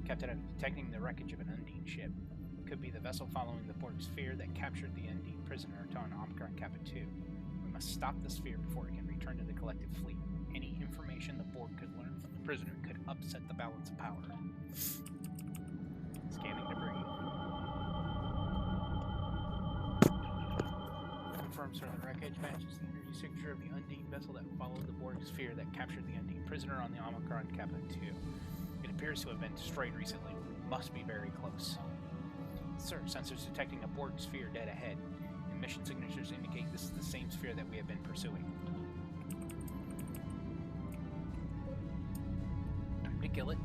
Speaker 2: Captain, I'm detecting the wreckage of an Undine ship. It could be the vessel following the Borg sphere that captured the Undine prisoner on Omicron Kappa 2. We must stop the sphere before it can return to the collective fleet. Any information the Borg could learn from the prisoner could upset the balance of power. Scanning debris. Confirms from the wreckage matches the energy signature of the Undine vessel that followed the Borg sphere that captured the Undine prisoner on the Omicron Kappa 2. It appears to have been destroyed recently. We must be very close. Sir, sensors detecting a Borg sphere dead ahead. Emission signatures indicate this is the same sphere that we have been pursuing. Time to kill it.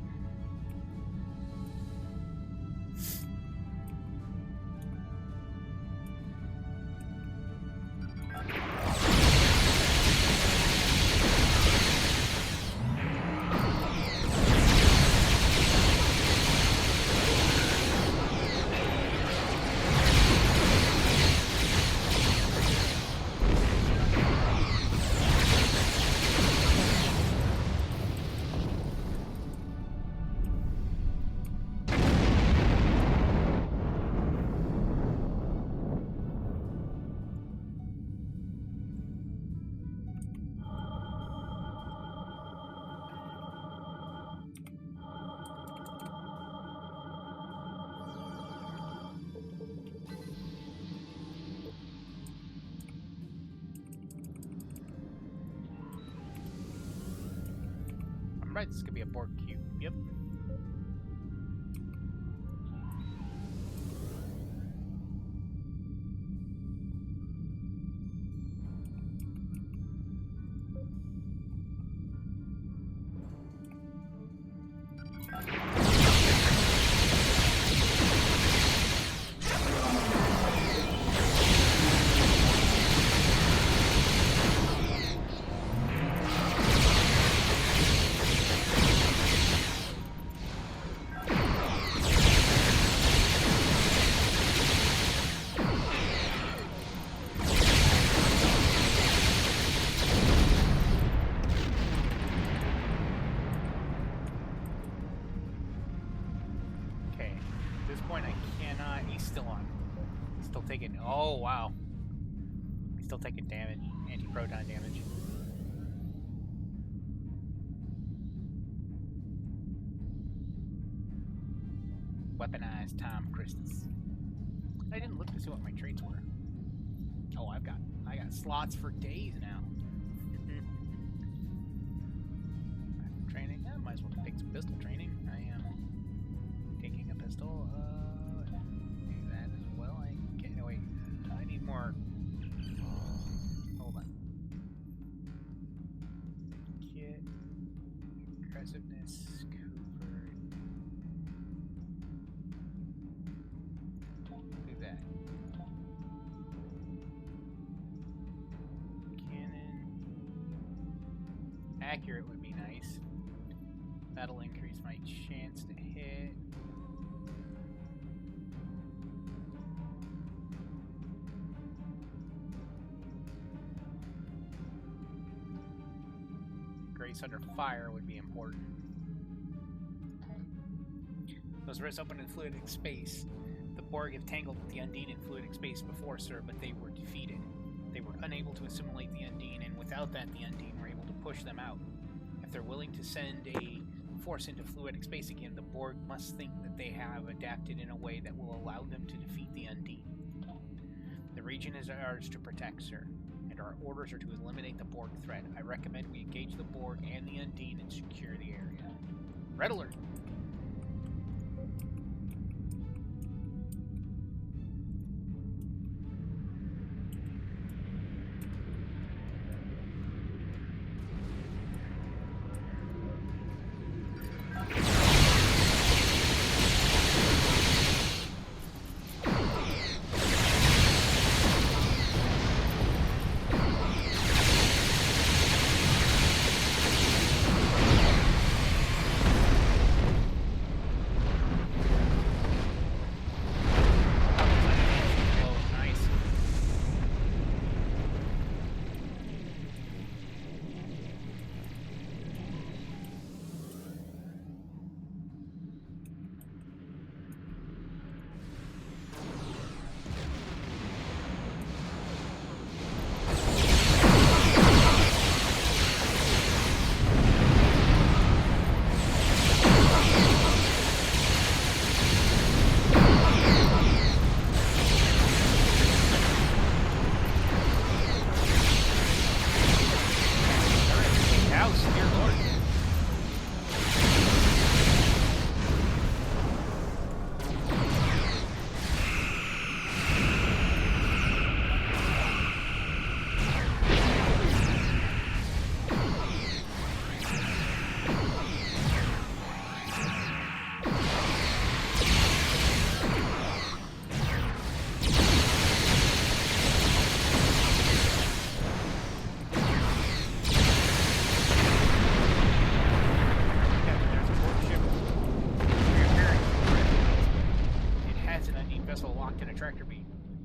Speaker 2: Right, this could be a Borg cube. Yep. Oh, wow. He's still taking damage. Anti-proton damage. Weaponized Tom Christus. I didn't look to see what my traits were. Oh, I got slots for days now. Training. I might as well take some pistol training. I am taking a pistol. Do that as well. I need more. Hold on. Kit. Aggressiveness. Covert. Do that. Cannon. Accurate would be nice. That'll increase my chance to hit. Grace under fire would be important. Those rifts open in fluidic space. The Borg have tangled with the Undine in fluidic space before, sir, but they were defeated. They were unable to assimilate the Undine, and without that, the Undine were able to push them out. If they're willing to send a force into fluidic space again, the Borg must think that they have adapted in a way that will allow them to defeat the Undine. The region is ours to protect, sir, and our orders are to eliminate the Borg threat. I recommend we engage the Borg and the Undine and secure the area. Red alert!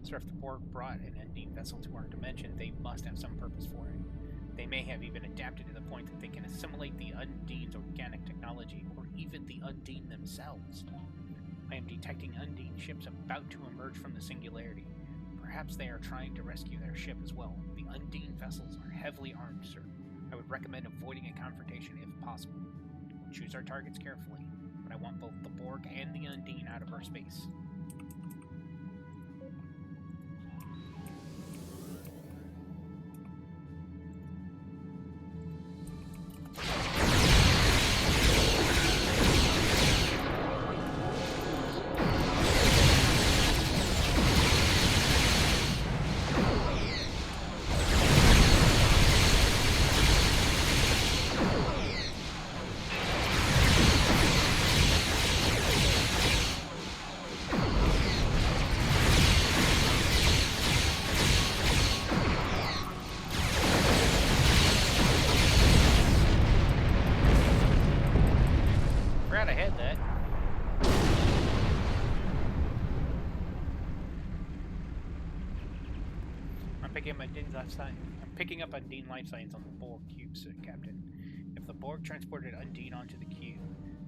Speaker 2: Sir, if the Borg brought an Undine vessel to our dimension, they must have some purpose for it. They may have even adapted to the point that they can assimilate the Undine's organic technology, or even the Undine themselves. I am detecting Undine ships about to emerge from the singularity. Perhaps they are trying to rescue their ship as well. The Undine vessels are heavily armed, sir. I would recommend avoiding a confrontation if possible. We'll choose our targets carefully, but I want both the Borg and the Undine out of our space. I'm picking up Undine life signs on the Borg cube, sir, Captain. If the Borg transported Undine onto the cube,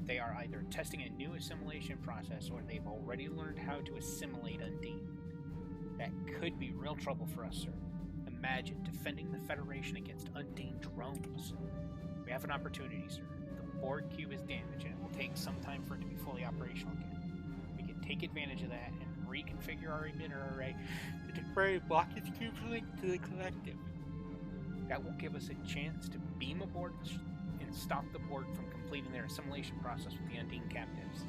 Speaker 2: they are either testing a new assimilation process or they've already learned how to assimilate Undine. That could be real trouble for us, sir. Imagine defending the Federation against Undine drones. We have an opportunity, sir. The Borg cube is damaged and it will take some time for it to be fully operational again. We can take advantage of that and reconfigure our emitter array to temporarily block its cube's link to the collective. That will give us a chance to beam aboard and stop the Borg from completing their assimilation process with the Undine captives.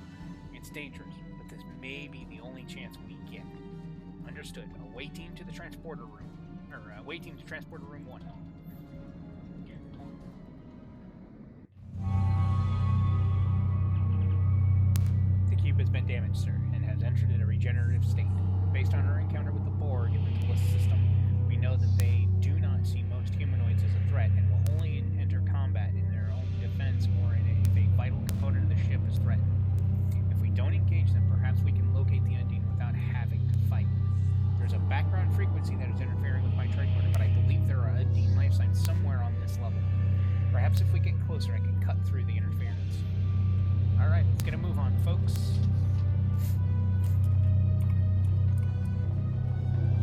Speaker 2: It's dangerous, but this may be the only chance we get. Understood. Away team to the transporter room. Away team to transporter room 1. The cube has been damaged, sir, and has entered in a regenerative state. Based on our encounter with the Borg in the Tallist system, we know that they do not see most humanoids as a threat and will only enter combat in their own defense or if a vital component of the ship is threatened. If we don't engage them, perhaps we can locate the Undine without having to fight. There's a background frequency that is interfering with my tricorder, but I believe there are Undine life signs somewhere on this level. Perhaps if we get closer, I can cut through the interference. Alright, let's get a move on, folks.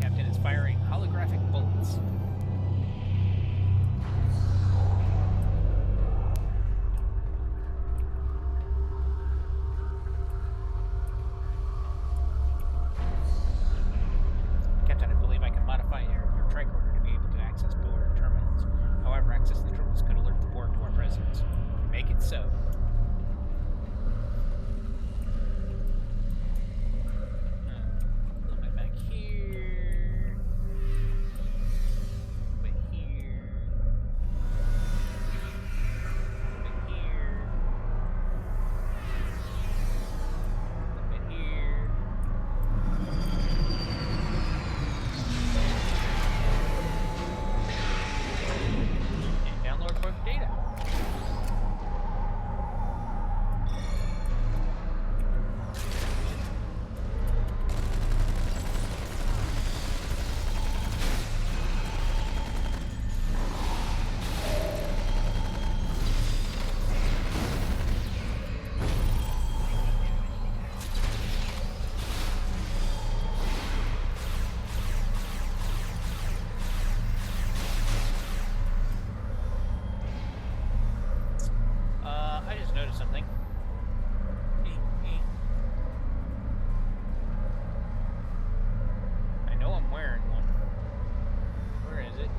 Speaker 2: Captain is firing holographic bullets. Captain, I believe I can modify your tricorder to be able to access Borg terminals. However, access the terminals could alert the Borg to our presence. Make it so. Something. I know I'm wearing one. Where is it?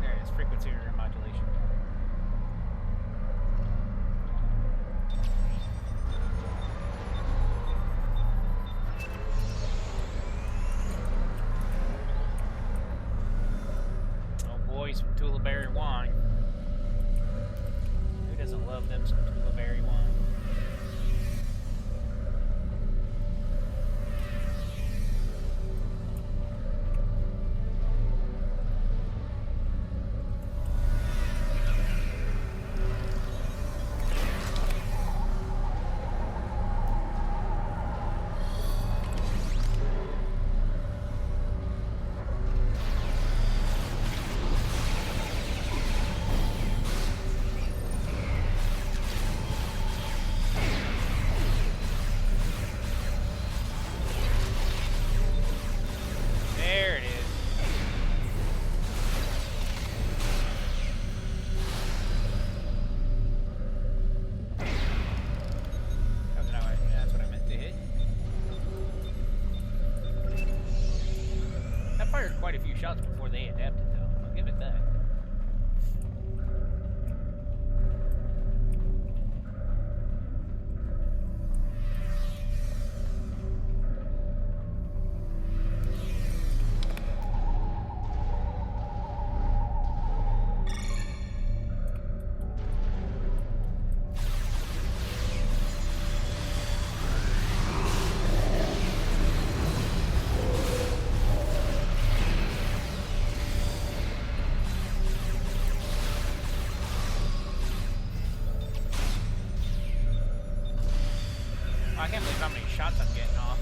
Speaker 2: There it is, frequency remodulation. Oh boy, some Tulaberry wine. Who doesn't love them some Tulaberry wine? fired quite a few shots before they adapted, though. I'll give it that. I can't believe how many shots I'm getting off.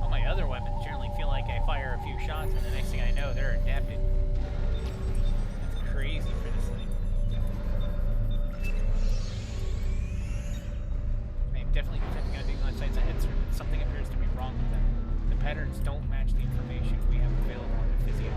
Speaker 2: All my other weapons generally feel like I fire a few shots and the next thing I know, they're adapted. That's crazy for this thing. I'm definitely detecting a on sights ahead, sir, but something appears to be wrong with them. The patterns don't match the information we have available on the physio.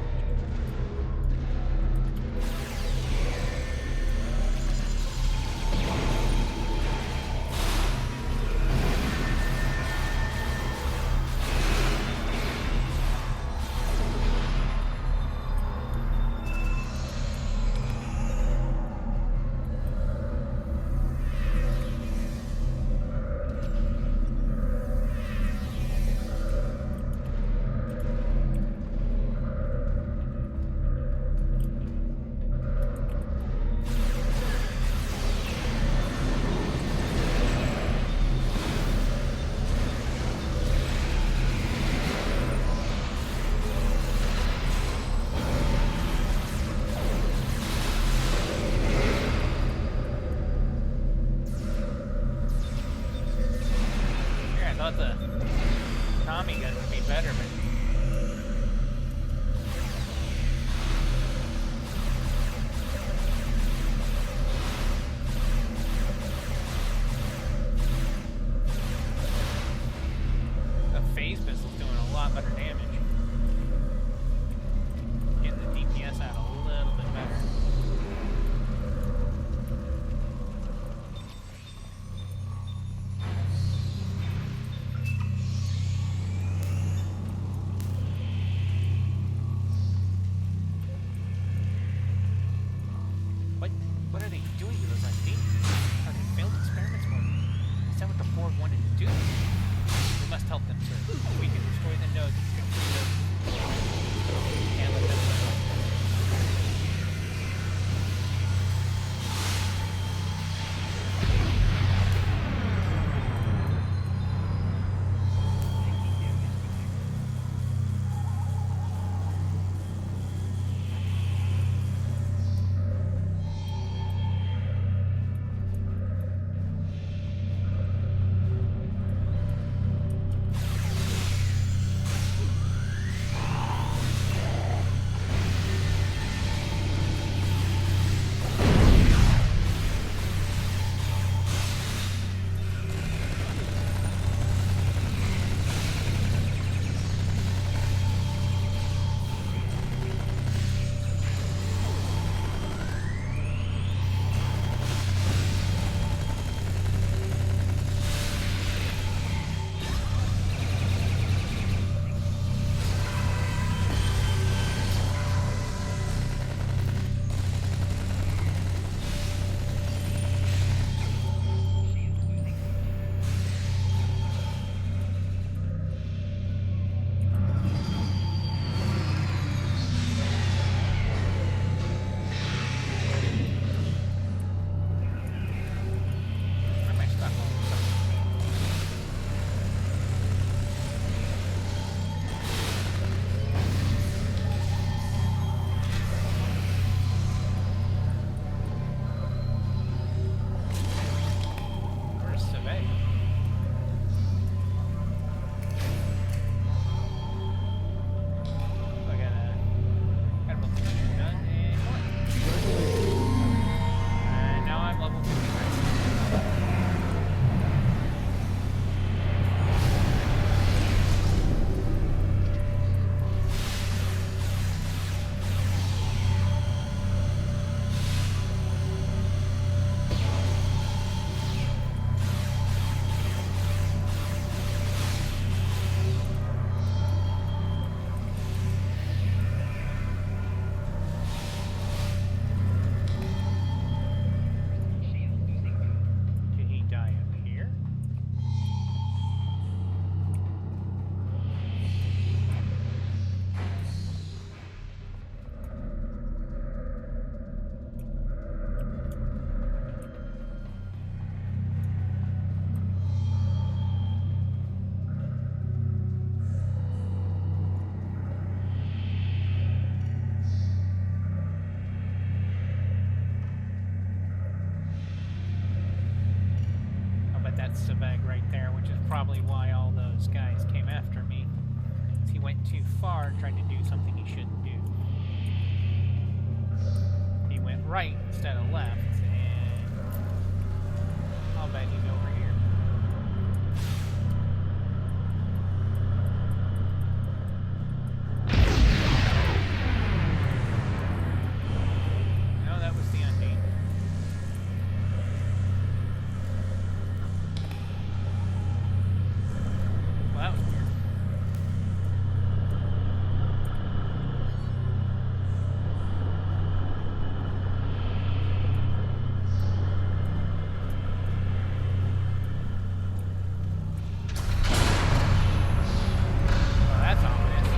Speaker 2: insta-bag right there, which is probably why all those guys came after me. He went too far, tried to do something he shouldn't do. He went right instead of left, and I'll bet he's over here. No, that was the Undine. Well, that was weird. Well, that's ominous.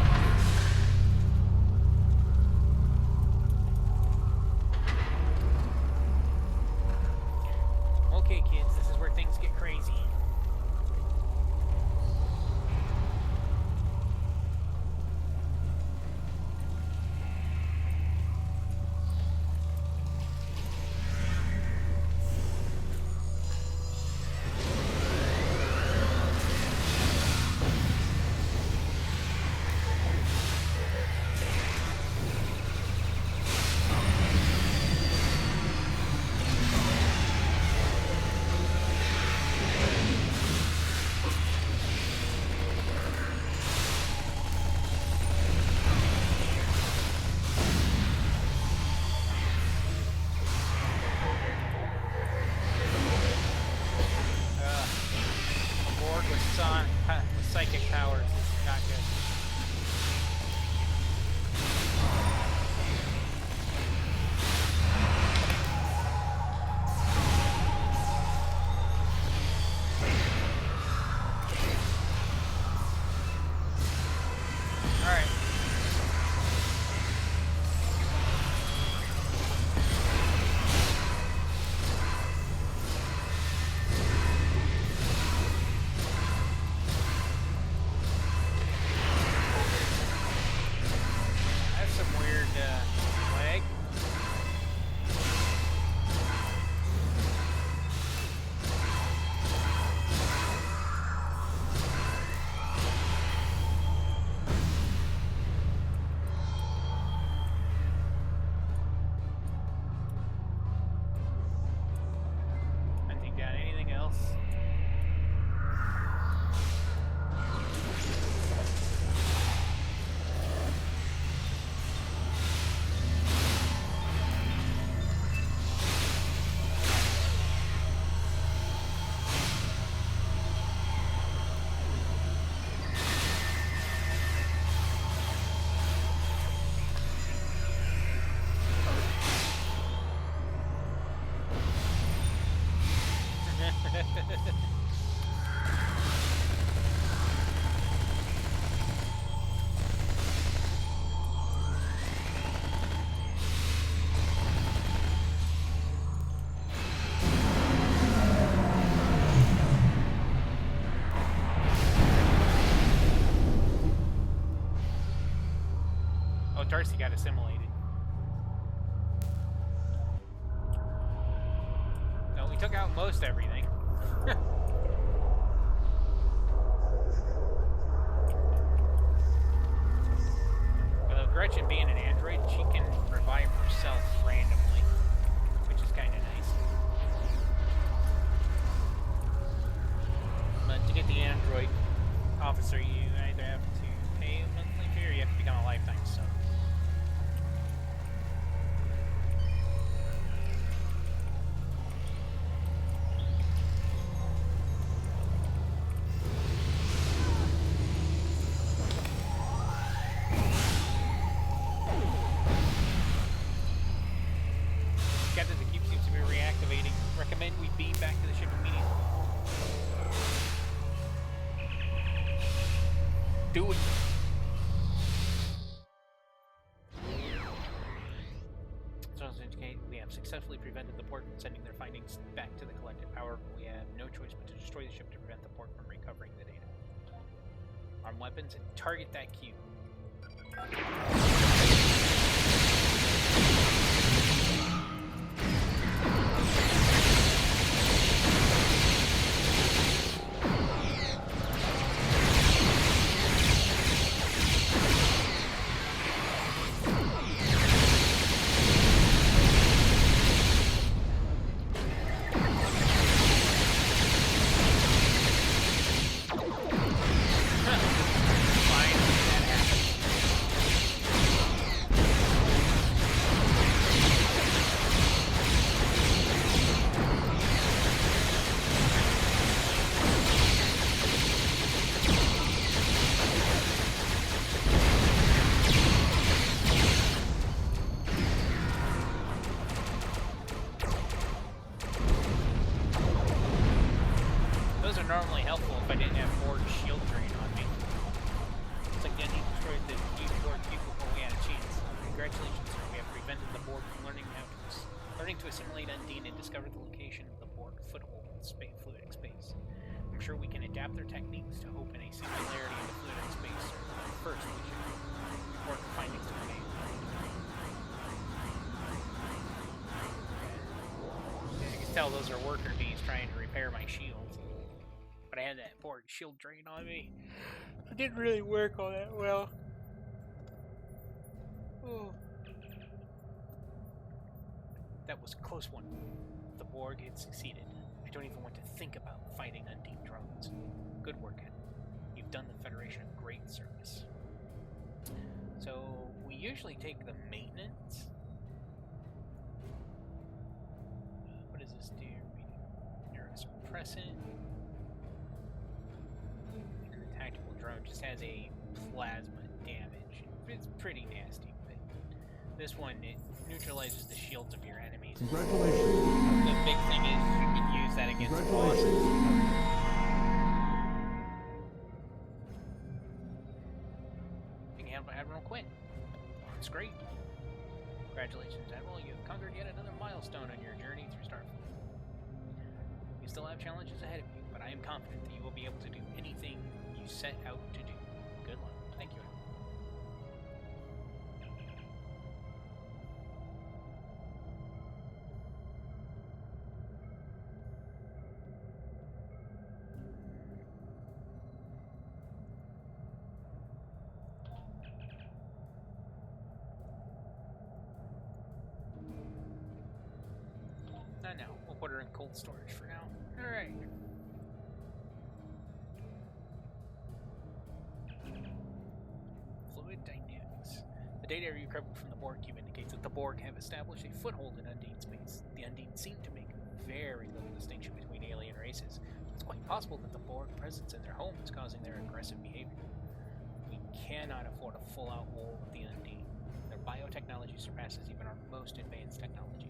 Speaker 2: Okay, kids, this is where things get crazy. A Borg with psychic powers is not good. All right. That's some weird lag. Hunting down anything else? Oh, Darcy got assimilated. No, we took out most everything. Although Gretchen being an android, she can revive herself randomly, which is kind of nice. But to get the android officer, you either have to pay a monthly fee or you have to become a lifetime sub. Captain, the cube seems to be reactivating. Recommend we beam back to the ship immediately. Do it. Results indicate we have successfully prevented the port from sending their findings back to the collective. However, we have no choice but to destroy the ship to prevent the port from recovering the data. Arm weapons and target that cube. assimilate Undine and discover the location of the Borg foothold in fluidic space. I'm sure we can adapt their techniques to open a singularity into fluidic space. But first, we should work findings to remain. I can tell those are worker bees trying to repair my shield. But I had that Borg shield drain on me. It didn't really work all that well. Oh. That was a close one. If the Borg had succeeded, I don't even want to think about fighting Undine drones. Good work, Ed. You've done the Federation a great service. So, we usually take the maintenance. What does this do? Neurosuppressant. And the tactical drone just has a plasma damage. It's pretty nasty, but this one, it neutralizes the shields of your enemies.
Speaker 7: Congratulations.
Speaker 2: The big thing is you can use that against bosses. Being handled by Admiral Quinn. It's great. Congratulations, Admiral. You have conquered yet another milestone on your journey through Starfleet. You still have challenges ahead of you, but I am confident that you will be able to do anything you set out to do. Good luck. Thank you, Admiral. Not now. We'll put her in cold storage for now. Alright. Fluid dynamics. The data you recovered from the Borg cube indicates that the Borg have established a foothold in Undine space. The Undine seem to make very little distinction between alien races. It's quite possible that the Borg presence in their home is causing their aggressive behavior. We cannot afford a full-out war with the Undine. Their biotechnology surpasses even our most advanced technology.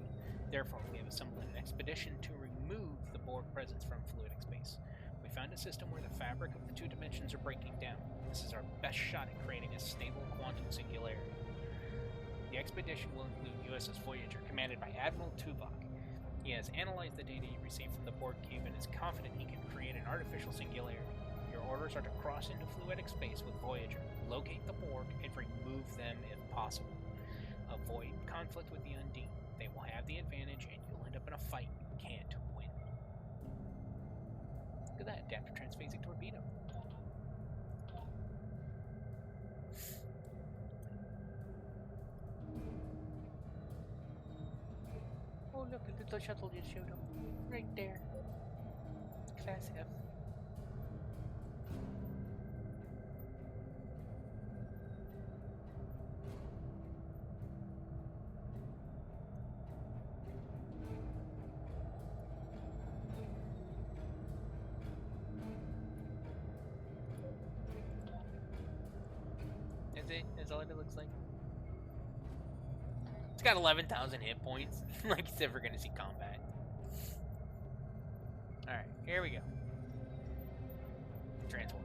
Speaker 2: Therefore, we have assembled an expedition to remove the Borg presence from fluidic space. We found a system where the fabric of the two dimensions are breaking down. This is our best shot at creating a stable quantum singularity. The expedition will include USS Voyager, commanded by Admiral Tuvok. He has analyzed the data you received from the Borg cube and is confident he can create an artificial singularity. Your orders are to cross into fluidic space with Voyager, locate the Borg, and remove them if possible. Avoid conflict with the Undine. They will have the advantage, and you'll end up in a fight you can't win. Look at that, adaptive transphasic torpedo. Oh look, a little shuttle just showed up. Right there. Class F. That's all it looks like. It's got 11,000 hit points. Like it's ever gonna see combat. Alright, here we go. Transport.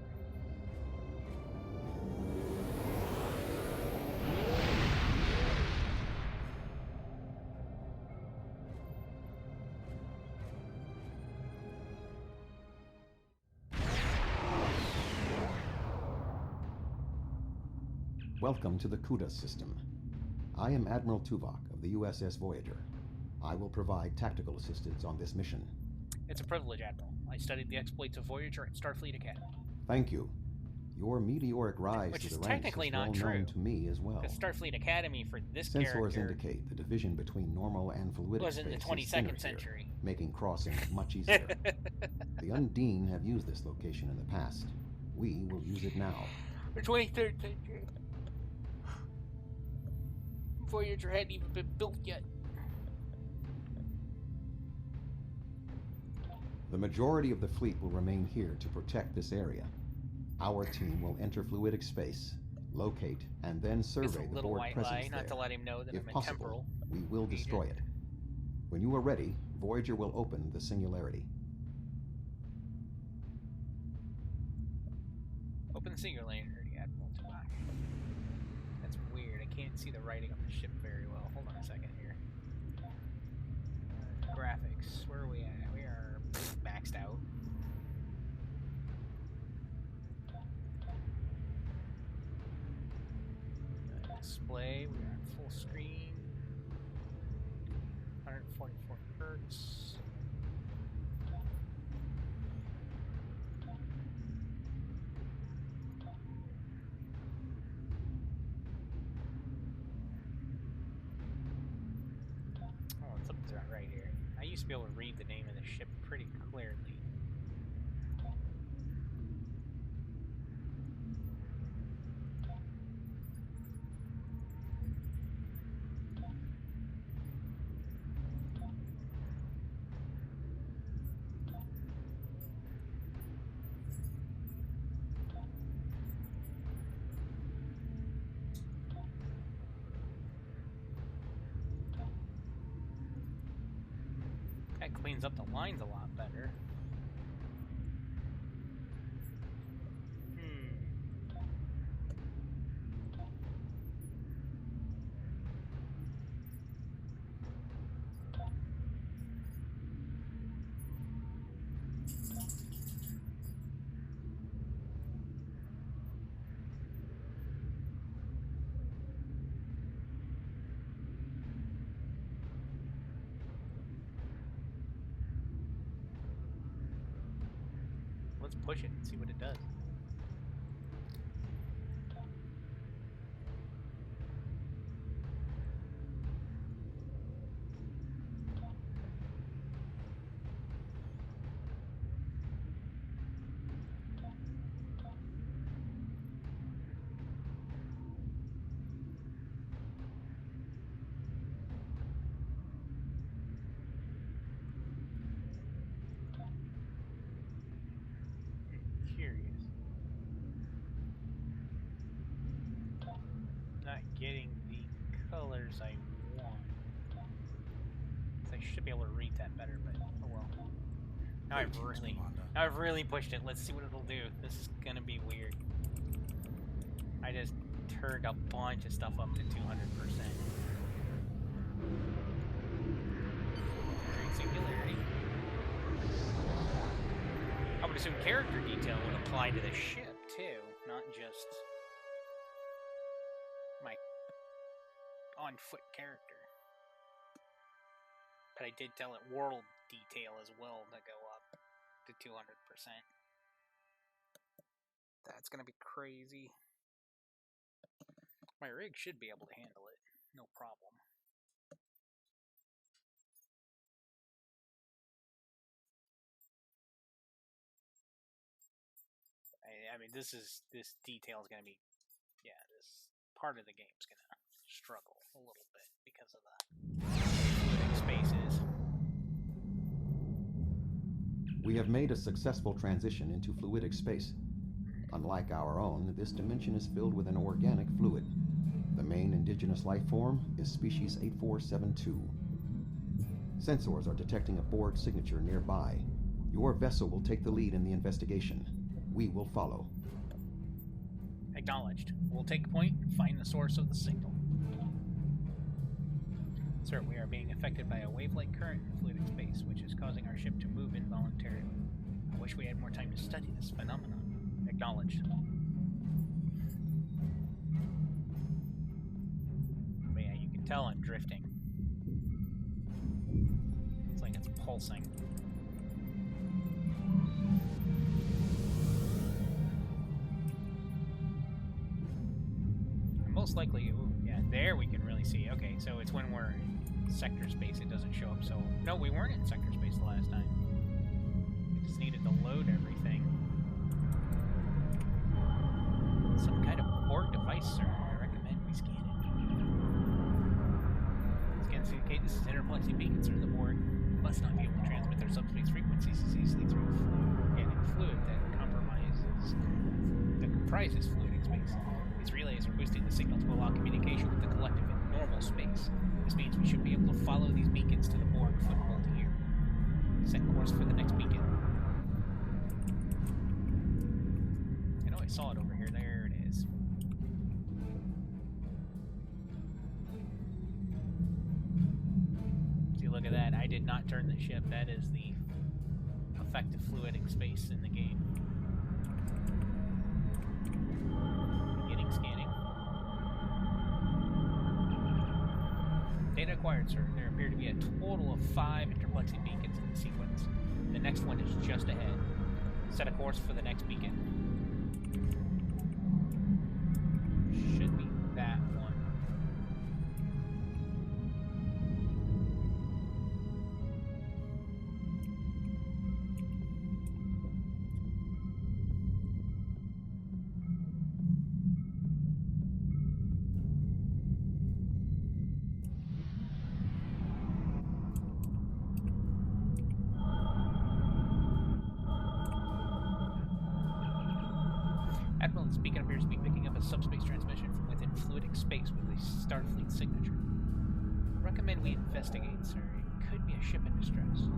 Speaker 14: Welcome to the CUDA system. I am Admiral Tuvok of the USS Voyager. I will provide tactical assistance on this mission.
Speaker 2: It's a privilege, Admiral. I studied the exploits of Voyager at Starfleet Academy.
Speaker 14: Thank you. Your meteoric rise to the ranks is well known to me as well.
Speaker 2: Because Starfleet Academy for this
Speaker 14: Sensors
Speaker 2: character
Speaker 14: indicate the division between normal and fluidic
Speaker 2: was
Speaker 14: space
Speaker 2: in the
Speaker 14: is
Speaker 2: 22nd
Speaker 14: thinner
Speaker 2: century.
Speaker 14: Here, making crossing much easier. The Undine have used this location in the past. We will use it now.
Speaker 2: The 23rd century. Voyager hadn't even been built yet.
Speaker 14: The majority of the fleet will remain here to protect this area. Our team will enter fluidic space, locate, and then survey the Borg presence there.
Speaker 2: Not to let him know that
Speaker 14: if
Speaker 2: I'm in
Speaker 14: possible,
Speaker 2: temporal.
Speaker 14: we will destroy it. When you are ready, Voyager will open the singularity.
Speaker 2: Open the singularity, Admiral Tuvok. That's weird. I can't see the writing on the ship very well. Hold on a second here. graphics. Where are we at? We are maxed out. Display, we are at full screen. 144 hertz. Oh, something's not right here. I used to be able to read the name of the ship pretty clearly. That cleans up the lines a lot better. Let's push it and see what it does. Curious. Not getting the colors I want. I should be able to read that better, but oh well. Now I've really pushed it. Let's see what it'll do. This is gonna be weird. I just turned a bunch of stuff up to 200%. Singularity. I would assume character detail would apply to the ship too, not just my on-foot character. But I did tell it world detail as well to go up to 200%. That's gonna be crazy. My rig should be able to handle it, no problem. I mean, this detail is gonna be, yeah, this part of the game's gonna struggle a little bit because of the spaces.
Speaker 14: We have made a successful transition into fluidic space. Unlike our own, this dimension is filled with an organic fluid. The main indigenous life form is species 8472. Sensors are detecting a Borg signature nearby. Your vessel will take the lead in the investigation. We will follow.
Speaker 2: Acknowledged. We'll take point and find the source of the signal. Sir, we are being affected by a wave-like current in fluidic space, which is causing our ship to move involuntarily. I wish we had more time to study this phenomenon. Acknowledged. But yeah, you can tell I'm drifting. It's like it's pulsing. Most likely, ooh, yeah, there we can really see. Okay, so it's when we're in sector space it doesn't show up. So, no, we weren't in sector space the last time. We just needed to load everything. Some kind of Borg device, sir. I recommend we scan it. Scans indicate this is interplexing beacons, sir. The Borg must not be able to transmit their subspace frequencies as easily through organic fluid that comprises fluidic space. These relays are boosting the signal to allow communication with the collective in normal space. This means we should be able to follow these beacons to the Borg foothold here. Set course for the next beacon. I know I saw it over here. There it is. See, look at that. I did not turn the ship. That is the effective fluidic space in the game. Beginning scanning. Data acquired, sir. There appear to be a total of 5 interplexing beacons in the sequence. The next one is just ahead. Set a course for the next beacon. Should be that one. Admiral, this beacon appears to be picking up a subspace transmission from within fluidic space with a Starfleet signature. Recommend we investigate, sir. It could be a ship in distress.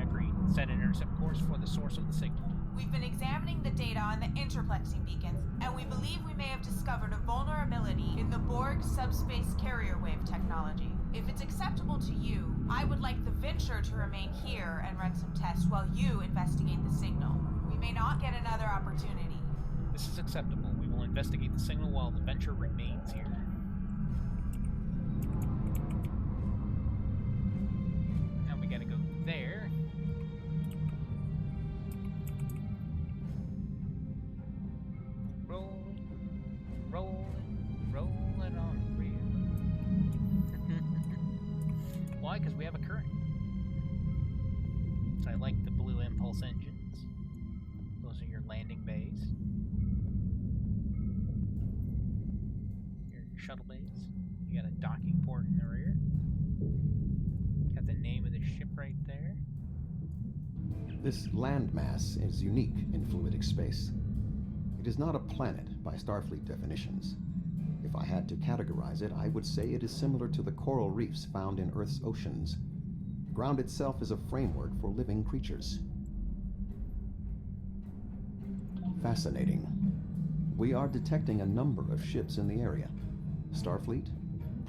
Speaker 2: Agreed. Set an intercept course for the source of the signal.
Speaker 15: We've been examining the data on the interplexing beacons, and we believe we may have discovered a vulnerability in the Borg subspace carrier wave technology. If it's acceptable to you, I would like the Venture to remain here and run some tests while you investigate the signal. We may not get another opportunity.
Speaker 2: This is acceptable. We will investigate the signal while the Venture remains here. Now we gotta go there. Rolling on the rail. Why? Because we have a current. So I like the blue impulse engines. Those are your landing bays. Your shuttle bays. You got a docking port in the rear. Got the name of the ship right there.
Speaker 14: This landmass is unique in fluidic space. It is not a planet by Starfleet definitions. If I had to categorize it, I would say it is similar to the coral reefs found in Earth's oceans. The ground itself is a framework for living creatures. Fascinating. We are detecting a number of ships in the area. Starfleet,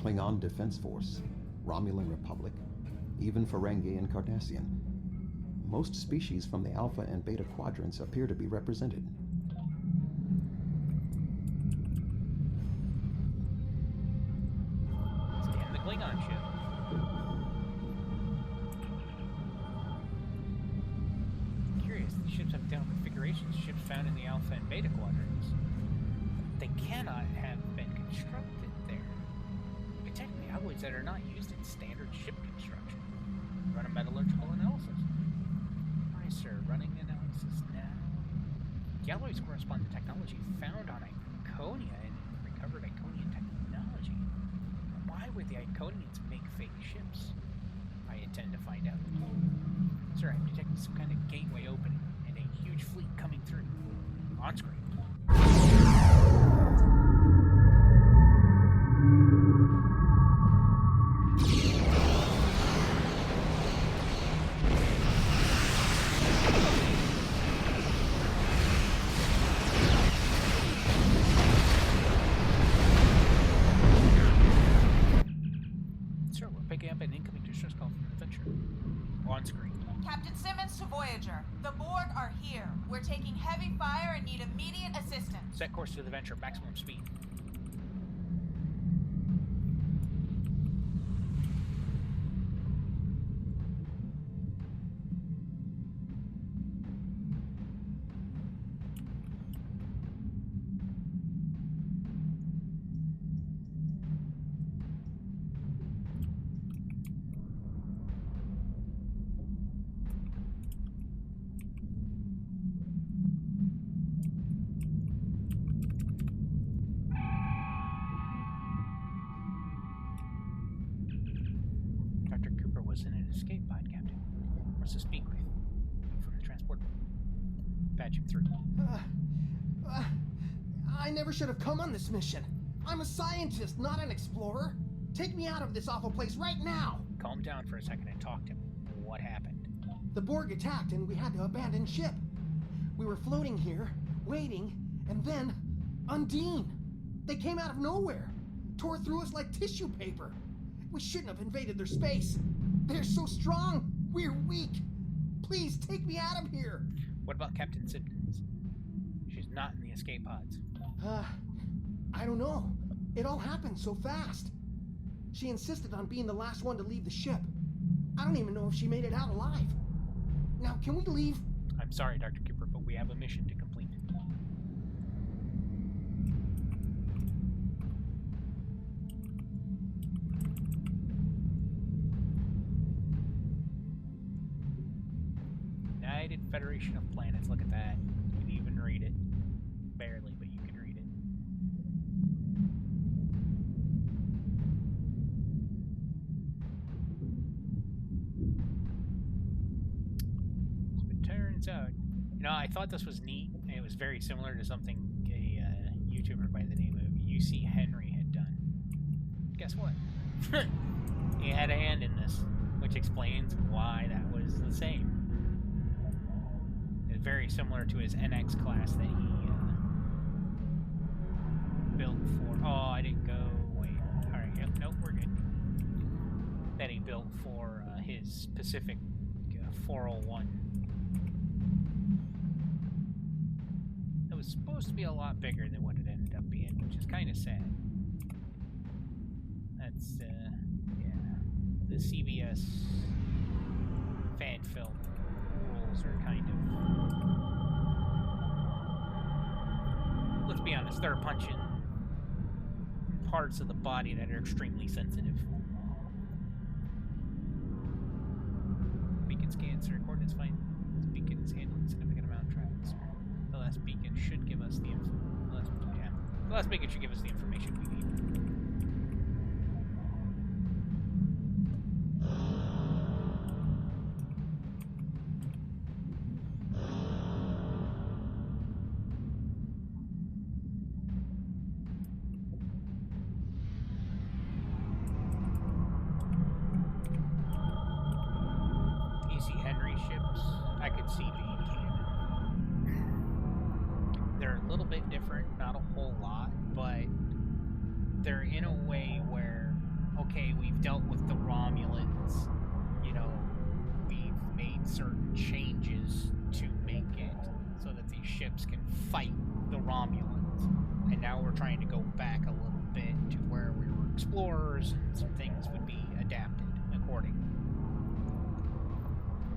Speaker 14: Klingon Defense Force, Romulan Republic, even Ferengi and Cardassian. Most species from the Alpha and Beta quadrants appear to be represented.
Speaker 2: Scan the Klingon ship. Curious, these ships have different configurations. Ships found in the Alpha and Beta quadrants. They cannot have been constructed there. Technically, alloys that are not used in standard ship construction. Run a metallurgical analysis. Aye, sir. Running analysis now. The alloys correspond to technology found on Iconia and recovered Iconian technology. Why would the Iconians make fake ships? I intend to find out. Sir, I'm detecting some kind of gateway opening and a huge fleet coming through. On screen. Sir, we're picking up an incoming distress call from the Venture. On screen.
Speaker 15: Captain Simmons to Voyager. The Borg are here. We're taking heavy fire and need immediate assistance.
Speaker 2: Set course to the Venture, maximum speed. Was in an escape pod, Captain. Wants to speak with you from the transport. Patch him through.
Speaker 12: I never should have come on this mission. I'm a scientist, not an explorer. Take me out of this awful place right now.
Speaker 2: Calm down for a second and talk to him. What happened?
Speaker 12: The Borg attacked and we had to abandon ship. We were floating here, waiting, and then Undine. They came out of nowhere, tore through us like tissue paper. We shouldn't have invaded their space. They're so strong. We're weak. Please take me out of here.
Speaker 2: What about Captain Simpkins? She's not in the escape pods.
Speaker 12: I don't know. It all happened so fast. She insisted on being the last one to leave the ship. I don't even know if she made it out alive. Now, can we leave?
Speaker 2: I'm sorry, Dr. Kipper, but we have a mission to complete. United Federation of Planets. Look at that. You can even read it. Barely, but you can read it. So it turns out, I thought this was neat, and it was very similar to something a YouTuber by the name of UC Henry had done. Guess what? He had a hand in this, which explains why that was the same. It's very similar to his NX class that he built for. Oh, I didn't go. Wait. Alright, yep, nope, we're good. That he built for his Pacific 401. It was supposed to be a lot bigger than what it ended up being, which is kind of sad. That's, yeah. The CBS fan film rules are kind of... Let's be honest, they're punching parts of the body that are extremely sensitive. Beacon scan, sir. Coordinates fine. This beacon is handling a significant amount of traffic, sir. The last beacon should give us the The last beacon should give us the information we need.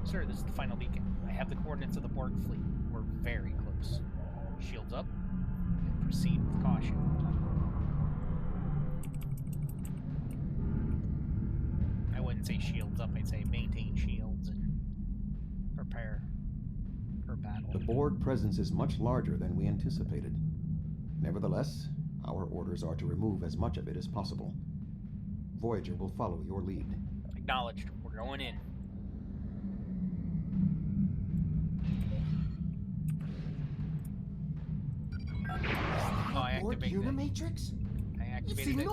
Speaker 2: Sir, this is the final beacon. I have the coordinates of the Borg fleet. We're very close. Shields up, and proceed with caution. I wouldn't say shields up, I'd say maintain shields and prepare for battle.
Speaker 14: The Borg presence is much larger than we anticipated. Nevertheless, our orders are to remove as much of it as possible. Voyager will follow your lead.
Speaker 2: Acknowledged. We're going in. Oh, I activated the
Speaker 12: Unimatrix?
Speaker 2: I activated it.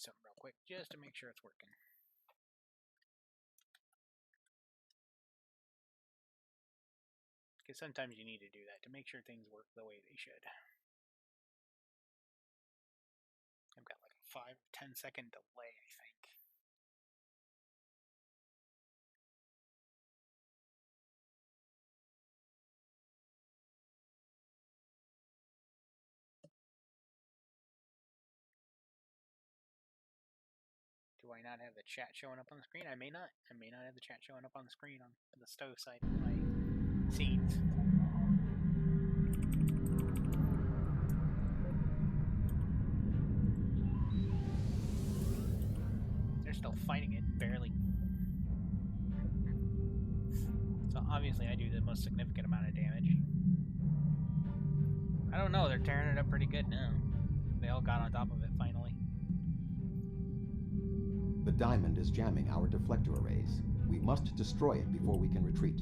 Speaker 2: something real quick just to make sure it's working. Because sometimes you need to do that to make sure things work the way they should. I've got like a 5 or 10 second delay, I think. Do I not have the chat showing up on the screen? I may not. I may not have the chat showing up on the screen on the stove side of my scenes. They're still fighting it, barely. So obviously I do the most significant amount of damage. I don't know, they're tearing it up pretty good now. They all got on top of it finally.
Speaker 14: The diamond is jamming our deflector arrays. We must destroy it before we can retreat.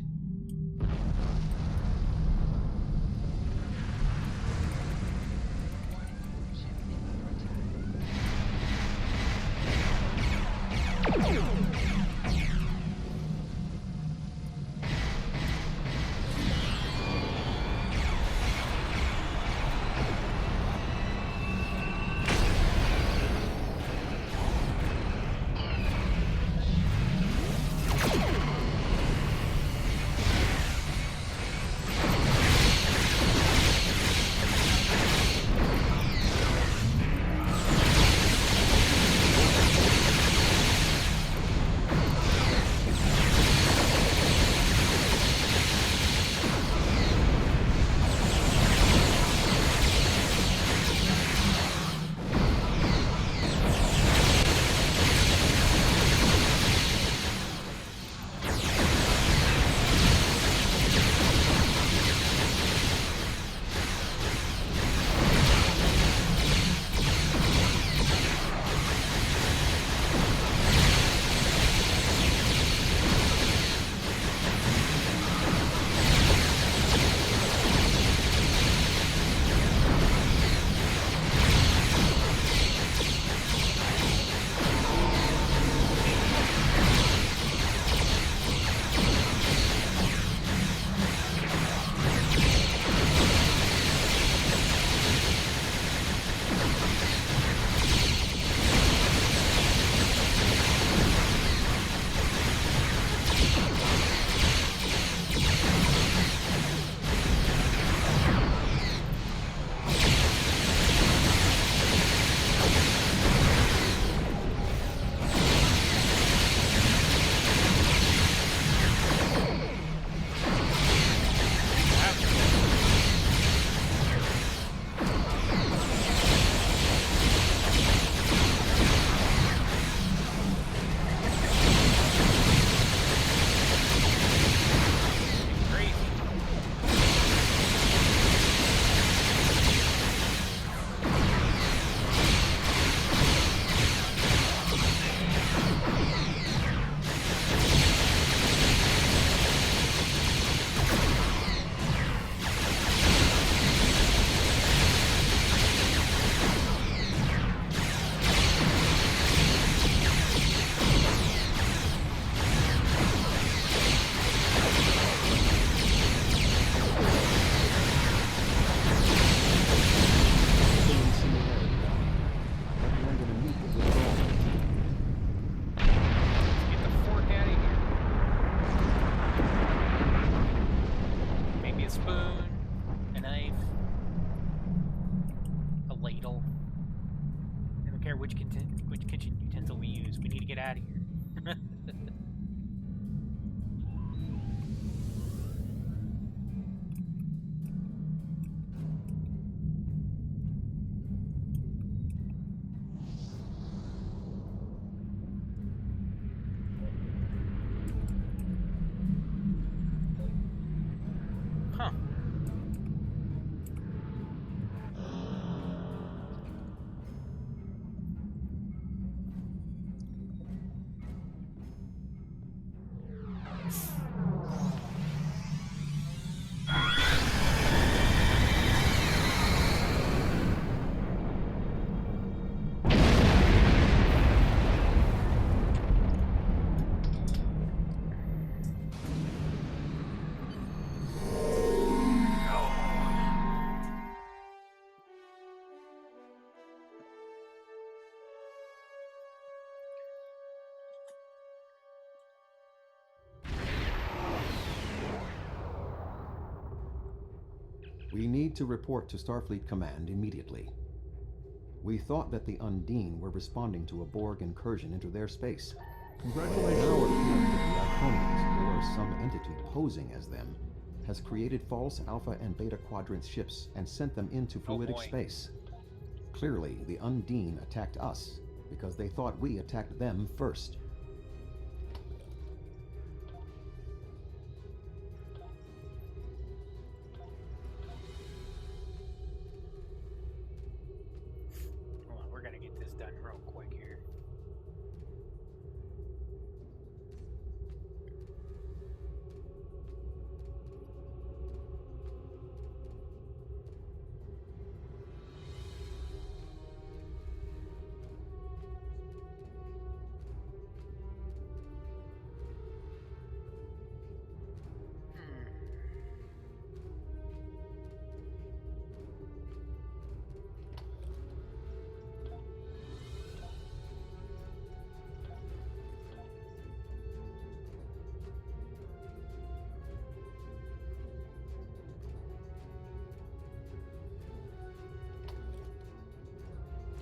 Speaker 2: Which kitchen utensil we use. We need to get out of here. Huh.
Speaker 14: We need to report to Starfleet Command immediately. We thought that the Undine were responding to a Borg incursion into their space.
Speaker 7: Congratulations.
Speaker 14: Now it appears that the Iconians, or some entity posing as them, has created false Alpha and Beta Quadrant ships and sent them into fluidic space. Clearly, the Undine attacked us because they thought we attacked them first.
Speaker 2: Hold on, we're gonna get this done real quick here.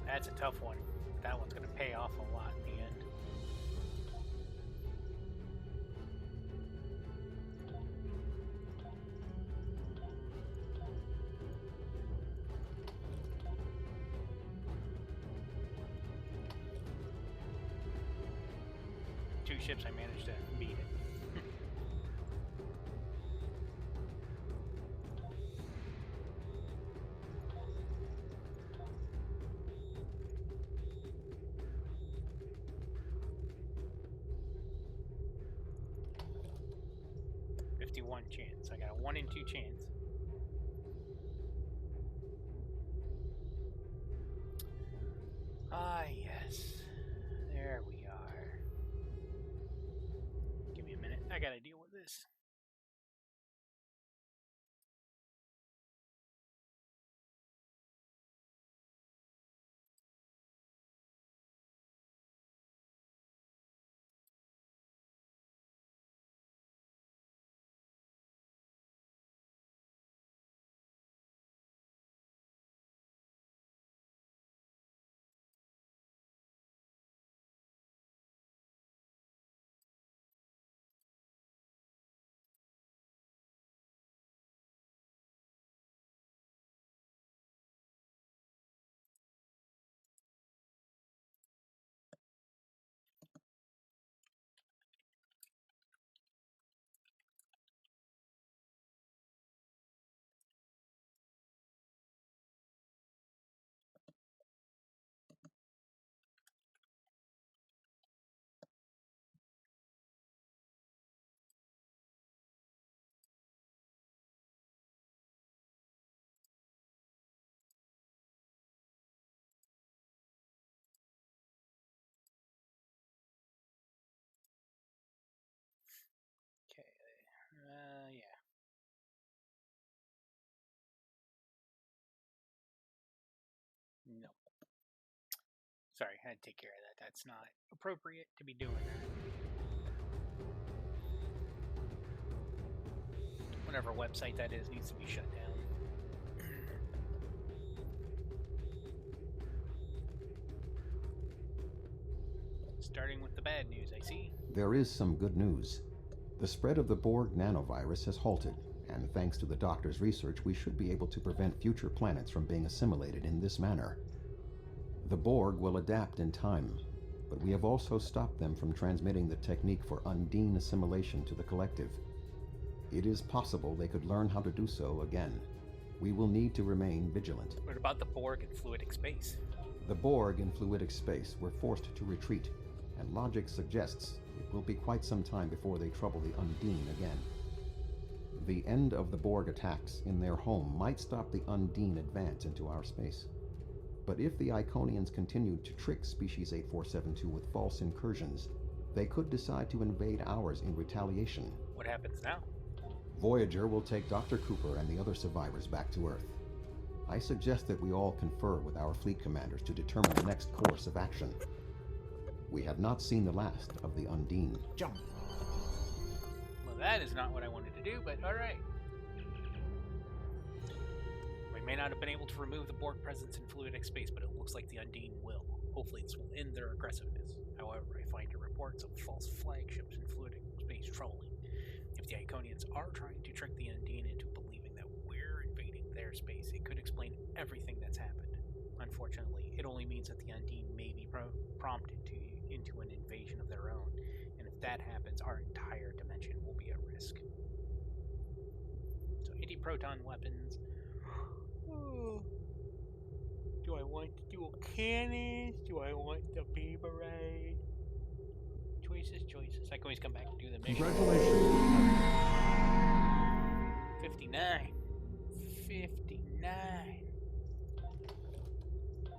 Speaker 2: That's a tough one. That one's gonna pay off a lot in the end. Two ships, I managed to beat it. One chance. I got a 1 in 2 chance. Ah, yes. There we are. Give me a minute. I gotta deal with this. Yeah. No. Sorry, I had to take care of that. That's not appropriate to be doing that. Whatever website that is needs to be shut down. Starting with the bad news, I see.
Speaker 14: There is some good news. The spread of the Borg nanovirus has halted, and thanks to the Doctor's research, we should be able to prevent future planets from being assimilated in this manner. The Borg will adapt in time, but we have also stopped them from transmitting the technique for Undine assimilation to the collective. It is possible they could learn how to do so again. We will need to remain vigilant.
Speaker 2: What about the Borg in fluidic space?
Speaker 14: The Borg in fluidic space were forced to retreat, and logic suggests it will be quite some time before they trouble the Undine again. The end of the Borg attacks in their home might stop the Undine advance into our space. But if the Iconians continued to trick Species 8472 with false incursions, they could decide to invade ours in retaliation.
Speaker 2: What happens now?
Speaker 14: Voyager will take Dr. Cooper and the other survivors back to Earth. I suggest that we all confer with our fleet commanders to determine the next course of action. We have not seen the last of the Undine.
Speaker 13: Jump.
Speaker 2: Well, that is not what I wanted to do, but alright. may not have been able to remove the Borg presence in fluidic space, but it looks like the Undine will. Hopefully this will end their aggressiveness. However, I find your reports of false flagships in fluidic space troubling. If the Iconians are trying to trick the Undine into believing that we're invading their space, it could explain everything that's happened. Unfortunately, it only means that the Undine may be prompted into an invasion of their own, and if that happens, our entire dimension will be at risk. So, anti-proton weapons. Do I want the dual cannons? Do I want the beam array? Choices. I can always come back and do the mission.
Speaker 7: Congratulations.
Speaker 2: 59. 59. I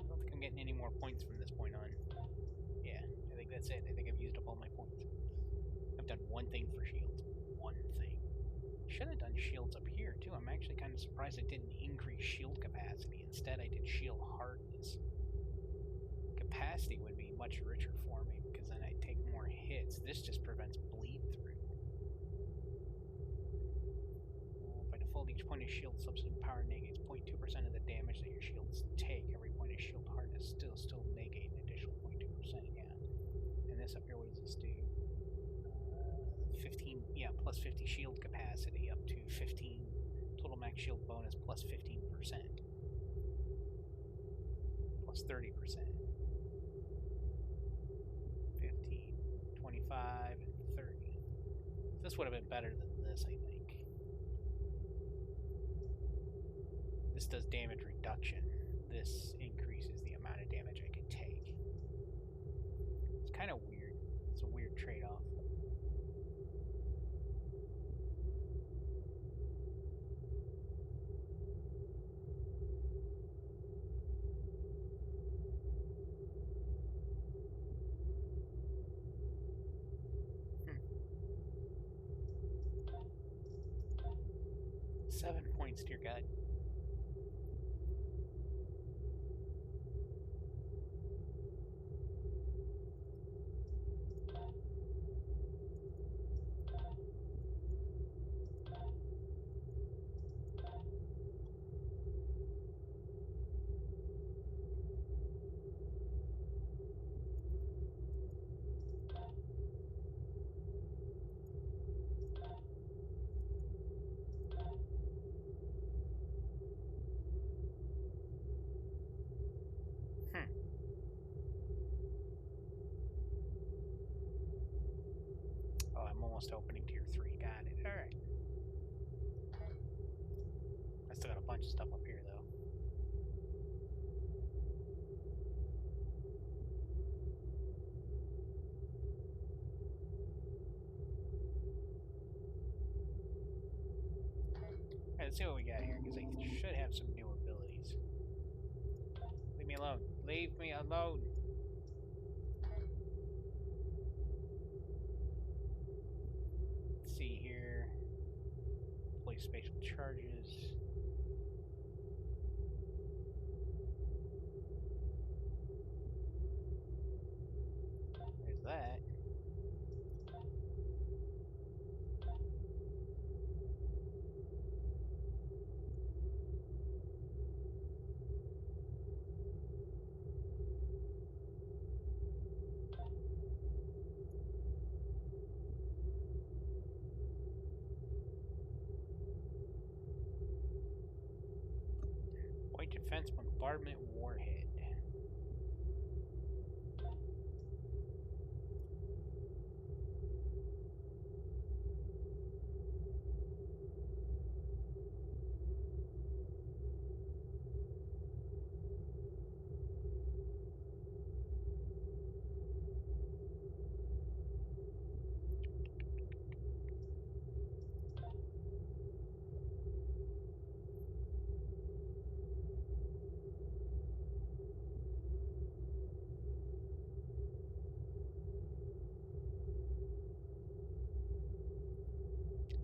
Speaker 2: don't think I'm getting any more points from this point on. Yeah, I think that's it. I think I've used up all my points. I've done one thing for shields. One thing. Should have done shields up here, too. I'm actually kind of surprised I didn't increase shield capacity. Instead, I did shield hardness. Capacity would be much richer for me, because then I'd take more hits. This just prevents bleed through. By default, each point of shield substitute power negates 0.2% of the damage that your shields take. Every point of shield hardness still negate an additional 0.2%, yeah. And this up here, what does this do? 15, yeah, plus 50 shield capacity up to 15 total max shield bonus plus 15%. Plus 30%. 15, 25, and 30. This would have been better than this, I think. This does damage reduction. This increases the amount of damage I can take. It's kind of weird. It's a weird trade-off. Hmm. 7 points, dear God. Oh, I'm almost opening tier 3. Got it. Alright. I still got a bunch of stuff up here, though. Alright, let's see what we got here, because I should have some new abilities. Leave me alone. Leave me alone! Let's see here. Place spatial charges. There's that. Point defense bombardment warhead.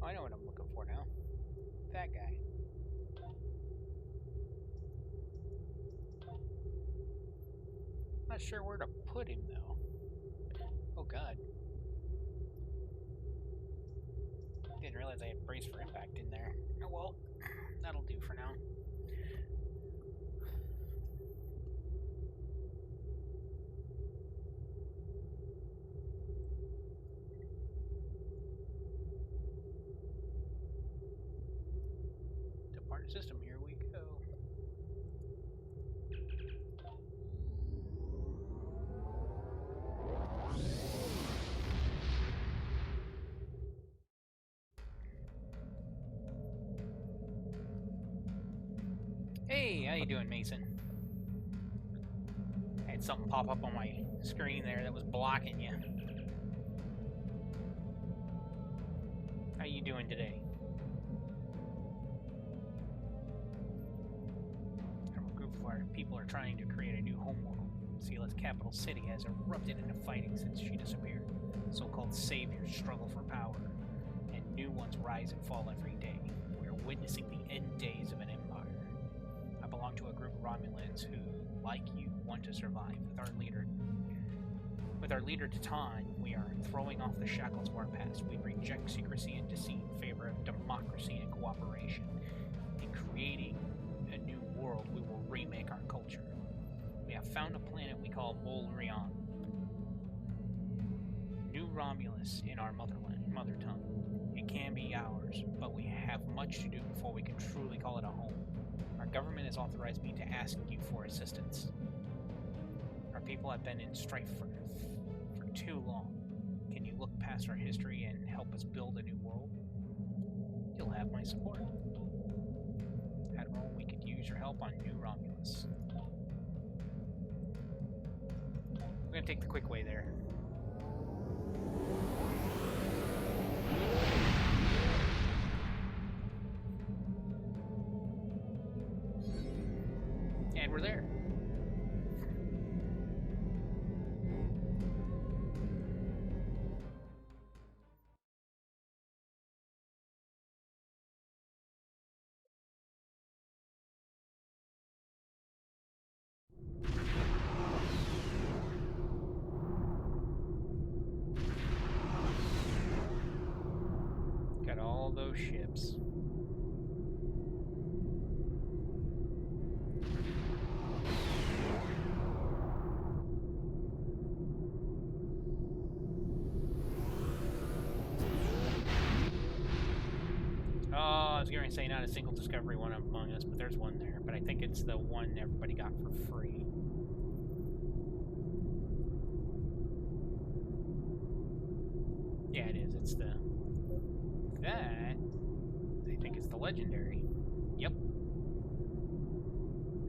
Speaker 2: Oh, I know what I'm looking for now. That guy. Not sure where to put him, though. Oh, God. Didn't realize I had brace for impact in there. Oh, well. That'll do for now. how you doing, Mason? I had something pop up on my screen there that was blocking you. How you doing today? A group of our people are trying to create a new homeworld. Sela's capital city has erupted into fighting since she disappeared. So-called saviors struggle for power, and new ones rise and fall every day. We are witnessing the end days of an empire. I belong to a group of Romulans who, like you, want to survive. With our leader Titan, we are throwing off the shackles of our past. We reject secrecy and deceit in favor of democracy and cooperation. In creating a new world, we will remake our culture. We have found a planet we call Molrion. New Romulus in our mother tongue. It can be ours, but we have much to do before we can truly call it a home. Our government has authorized me to ask you for assistance. Our people have been in strife for too long. Can you look past our history and help us build a new world? You'll have my support. Admiral, we could use your help on New Romulus. We're gonna take the quick way there. And we're there. Got all those ships. Oh, I was going to say not a single discovery one among us, but there's one there. But I think it's the one everybody got for free. Yeah, it is. It's the... That... I think it's the legendary. Yep.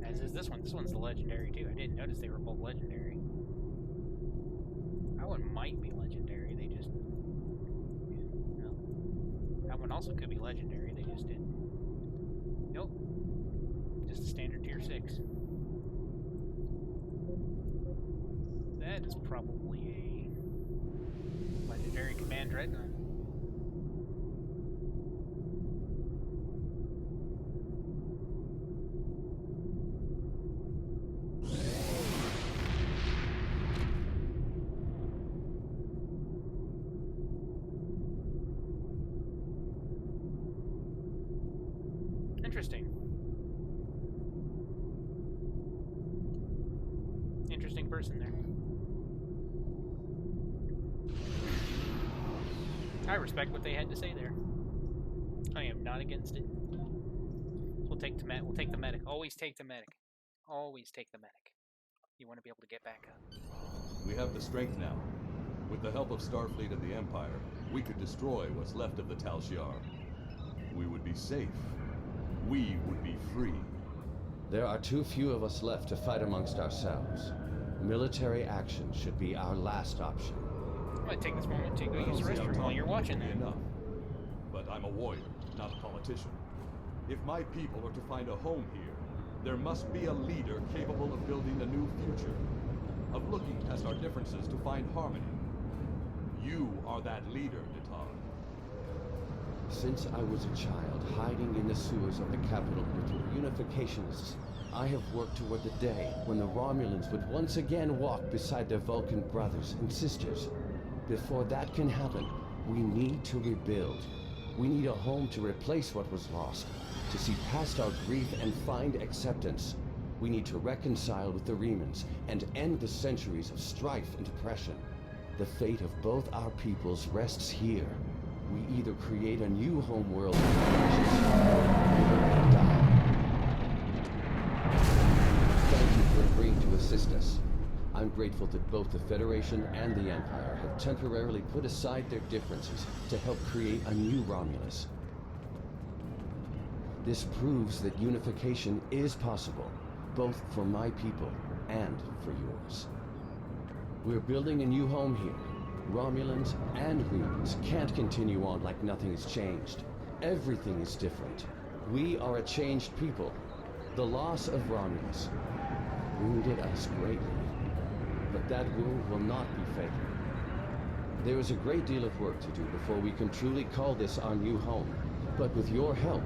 Speaker 2: As is this one. This one's the legendary, too. I didn't notice they were both legendary. That one might be legendary. They just... No. That one also could be legendary. They just didn't. Nope. Just a standard tier 6. That is probably a legendary command dreadnought. Interesting. Interesting person there. I respect what they had to say there. I am not against it. We'll take the medic. Always take the medic. Always take the medic. You want to be able to get back up.
Speaker 16: We have the strength now. With the help of Starfleet and the Empire, we could destroy what's left of the Tal Shiar. We would be safe. We would be free.
Speaker 17: There are too few of us left to fight amongst ourselves. Military action should be our last option.
Speaker 2: I'm gonna take this moment to go use the restroom while you're watching that.
Speaker 16: Enough. But I'm a warrior, not a politician. If my people are to find a home here, there must be a leader capable of building a new future, of looking past our differences to find harmony. You are that leader, Titan.
Speaker 17: Since I was a child, hiding in the sewers of the capital with the Unificationists, I have worked toward the day when the Romulans would once again walk beside their Vulcan brothers and sisters. Before that can happen, we need to rebuild. We need a home to replace what was lost, to see past our grief and find acceptance. We need to reconcile with the Remans and end the centuries of strife and oppression. The fate of both our peoples rests here. We either create a new homeworld or die. Thank you for agreeing to assist us. I'm grateful that both the Federation and the Empire have temporarily put aside their differences to help create a new Romulus. This proves that unification is possible, both for my people and for yours. We're building a new home here. Romulans and Remans can't continue on like nothing has changed. Everything is different. We are a changed people. The loss of Romulus wounded us greatly, but that wound will not be fatal. There is a great deal of work to do before we can truly call this our new home. But with your help,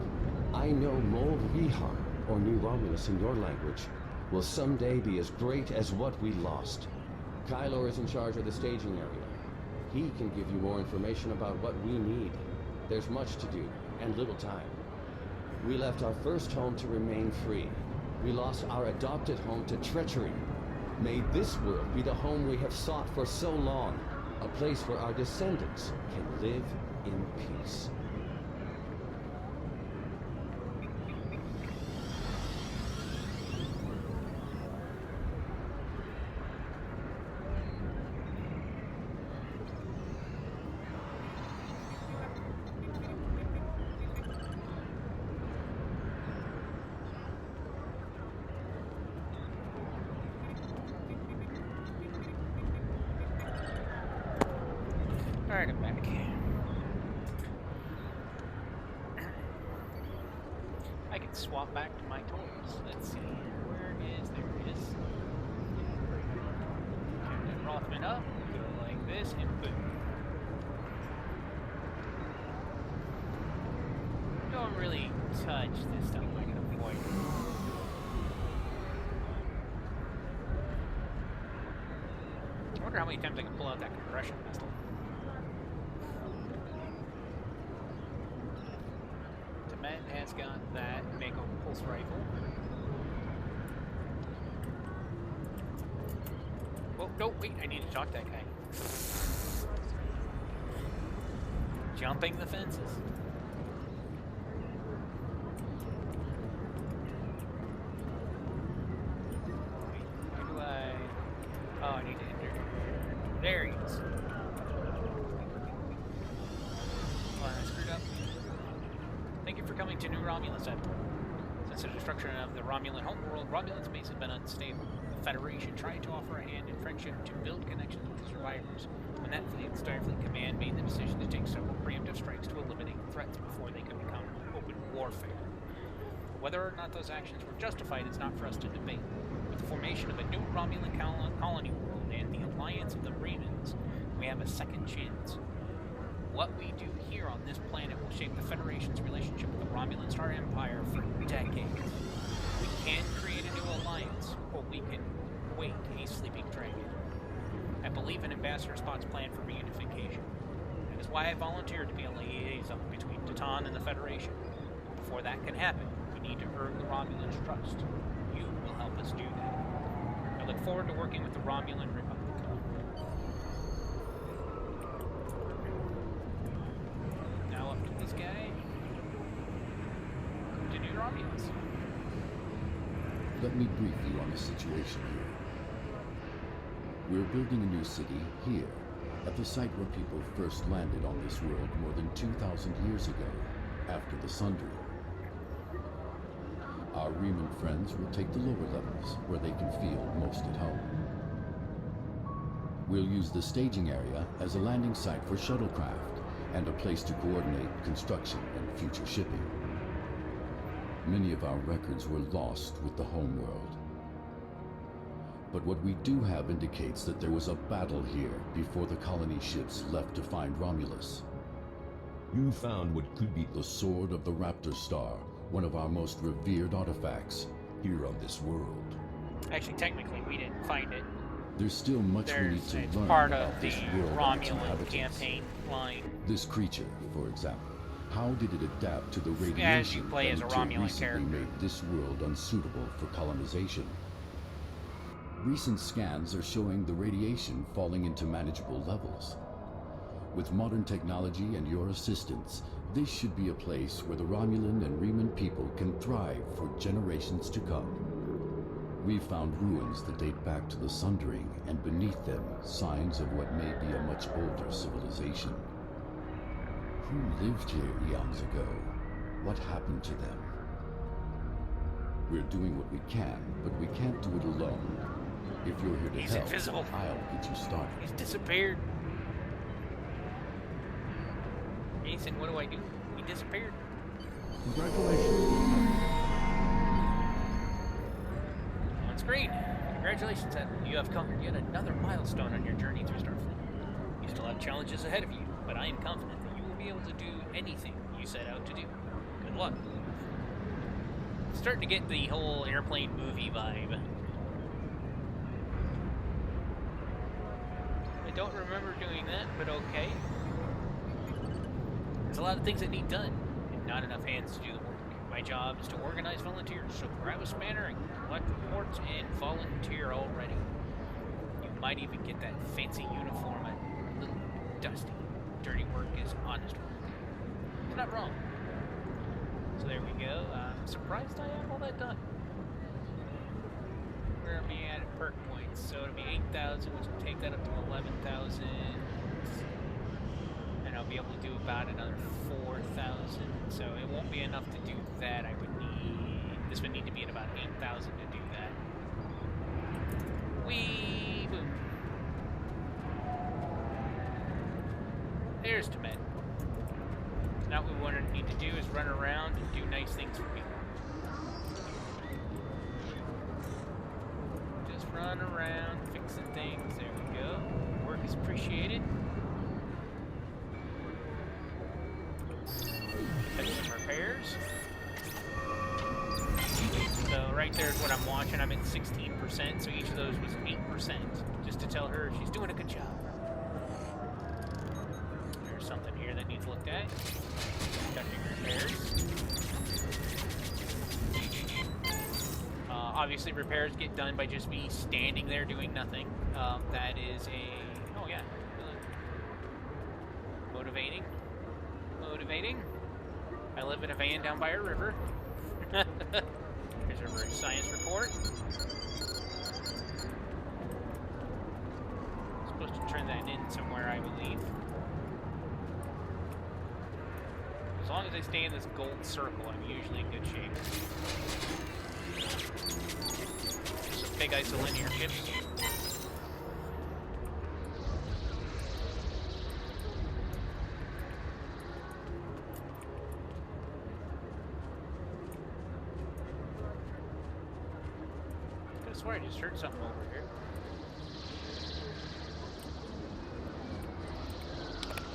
Speaker 17: I know Mold Rihar, or New Romulus in your language, will someday be as great as what we lost. Kylor is in charge of the staging area. He can give you more information about what we need. There's much to do, and little time. We left our first home to remain free. We lost our adopted home to treachery. May this world be the home we have sought for so long. A place where our descendants can live in peace.
Speaker 2: Alright, I'm back. I can swap back to my toys. Let's see. Where is there? It is. Turn that Rothman up, go like this, and boom. Don't really touch this stuff. I can avoid it. I wonder how many times I can pull out that compression pistol. Tamet has got that Mako pulse rifle. Oh, no, wait, I need to talk to that guy. Jumping the fences. Wait, how do I... Oh, I need to enter. There he is. Oh, I screwed up. Thank you for coming to New Romulus. Since the destruction of the Romulan homeworld, Romulan space has been unstable. The Federation tried to offer a hand in friendship to build connections with the survivors. When that fleet, Starfleet Command made the decision to take several preemptive strikes to eliminate threats before they could become open warfare. Whether or not those actions were justified is not for us to debate. With the formation of a new Romulan colony world and the alliance of the Remans, we have a second chance. What we do here on this planet will shape the Federation's relationship with the Romulan Star Empire for decades. We can create a new alliance, or we can wake a sleeping dragon. I believe in Ambassador Spot's plan for reunification. That is why I volunteered to be a liaison between Titan and the Federation. Before that can happen, we need to earn the Romulans' trust. You will help us do that. I look forward to working with the Romulan Republic. Now up to this guy. To New Romulus.
Speaker 18: Let me brief you on the situation here. We're building a new city here, at the site where people first landed on this world more than 2,000 years ago, after the Sundering. Our Reman friends will take the lower levels, where they can feel most at home. We'll use the staging area as a landing site for shuttlecraft, and a place to coordinate construction and future shipping. Many of our records were lost with the homeworld. But what we do have indicates that there was a battle here before the colony ships left to find Romulus. You found what could be the Sword of the Raptor Star, one of our most revered artifacts here on this world.
Speaker 2: Actually, technically, we didn't find it.
Speaker 18: There's still much we need to learn
Speaker 2: part
Speaker 18: about
Speaker 2: of
Speaker 18: this
Speaker 2: the
Speaker 18: world and its
Speaker 2: Romulan
Speaker 18: inhabitants.
Speaker 2: campaign line.
Speaker 18: This creature, for example, how did it adapt to the radiation
Speaker 2: As you play
Speaker 18: that
Speaker 2: as a
Speaker 18: until
Speaker 2: Romulan
Speaker 18: recently
Speaker 2: character.
Speaker 18: made this world unsuitable for colonization? Recent scans are showing the radiation falling into manageable levels. With modern technology and your assistance, this should be a place where the Romulan and Reman people can thrive for generations to come. We've found ruins that date back to the Sundering, and beneath them, signs of what may be a much older civilization. Who lived here eons ago? What happened to them? We're doing what we can, but we can't do it alone. If you're here to
Speaker 2: He's
Speaker 18: help,
Speaker 2: invisible.
Speaker 18: I'll get you started.
Speaker 2: He's disappeared. Jason, what do I do? He disappeared.
Speaker 7: Congratulations.
Speaker 2: On screen. Congratulations, Admiral. You have conquered yet another milestone on your journey through Starfleet. You still have challenges ahead of you, but I am confident that you will be able to do anything you set out to do. Good luck. Starting to get the whole airplane movie vibe. I don't remember doing that, but okay. There's a lot of things that need done, and not enough hands to do the work. My job is to organize volunteers, so grab a spanner and collect reports and volunteer already. You might even get that fancy uniform a little dusty. Dirty work is honest work. It's not wrong. So there we go. I'm surprised I have all that done. Where are we at perk points? So it'll be 8,000, which will take that up to 11,000. And I'll be able to do about another 4,000. So it won't be enough to do that. This would need to be at about 8,000 to do that. Whee! Boom. There's to med. Now what we want to need to do is run around and do nice things for people. Just run around, fixing things. There we go. Work is appreciated. Fix some repairs. So right there is what I'm watching. I'm at 16%, so each of those was 8%. Just to tell her she's doing a good job. There's something here that needs looked at. Conducting repairs. Obviously, repairs get done by just me standing there doing nothing. That is a... Oh, yeah. Motivating. Motivating. I live in a van down by a river. Here's our science report. Supposed to turn that in somewhere, I believe. As long as I stay in this gold circle, I'm usually in good shape. Some big isolinear ships. I swear I just heard something over here.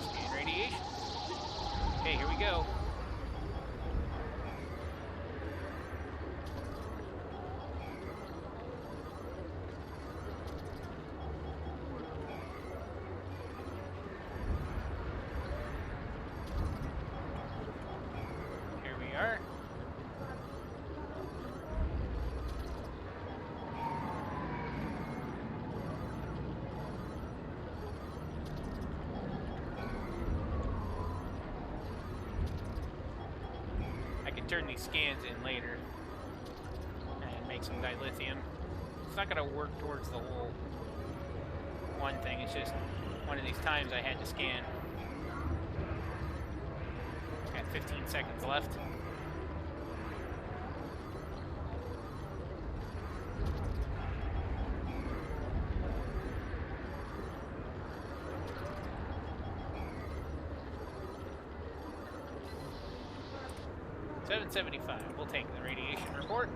Speaker 2: Scan radiation. Okay, here we go. Here we are. Turn these scans in later and make some dilithium. It's not going to work towards the whole one thing. It's just one of these times I had to scan. Got 15 seconds left. $775. We'll take the radiation report.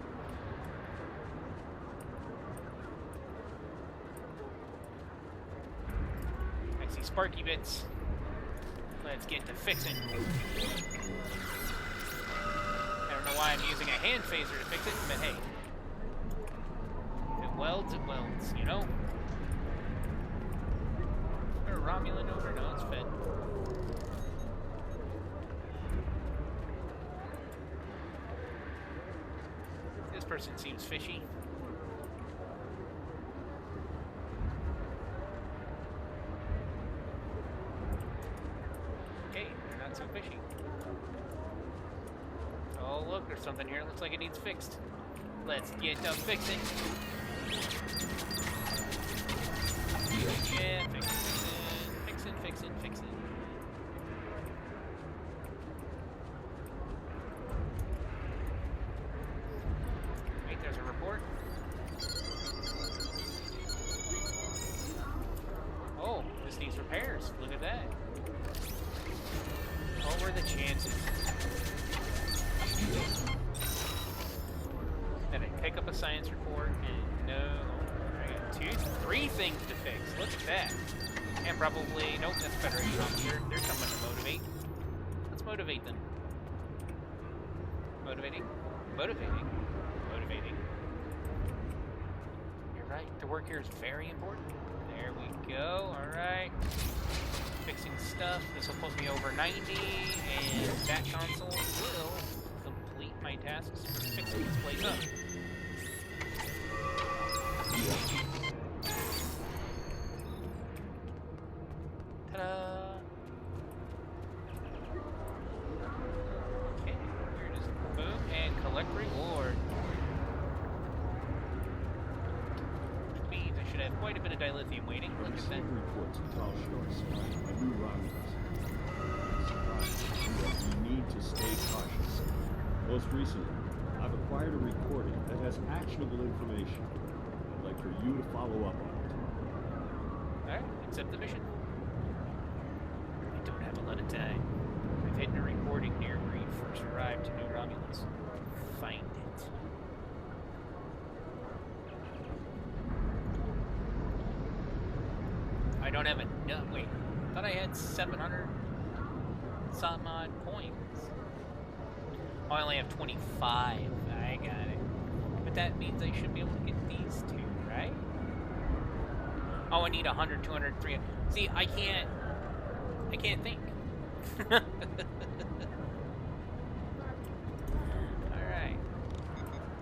Speaker 2: I see sparky bits. Let's get to fixing. I don't know why I'm using a hand phaser to fix it, but hey. If it welds, you know? Is there a Romulan over? No, it's fed. This person seems fishy. Okay, they're not so fishy. Oh, look, there's something here. Looks like it needs fixed. Let's get to fixing. Yeah, fixing. This needs repairs. Look at that. What were the chances? Then I pick up a science report and no, I got 2, 3 things to fix. Look at that. And probably, nope, that's Federation officer. They're someone to motivate. Let's motivate them. Motivating. Motivating. Motivating. You're right. The work here is very important. There we go. Alright. Fixing stuff. This will put me over 90, and that console will complete my tasks for fixing this place up. Ta-da! Okay, we're just boom and collect reward. Which means I should have quite a bit of dilithium waiting. Look at that.
Speaker 4: Reports of Tal Shiar spying by new Romulans. You need to stay cautious. Most recently, I've acquired a recording that has actionable information. I'd like for you to follow up on it.
Speaker 2: Alright, accept the mission. I don't have a lot of time. I've hidden a recording near where you first arrived to New Romulans. Find it. I don't have a... No, wait. I thought I had 700 some odd points. Oh, I only have 25. I got it. But that means I should be able to get these 2, right? Oh, I need 100, 200, 300. See, I can't think. Alright.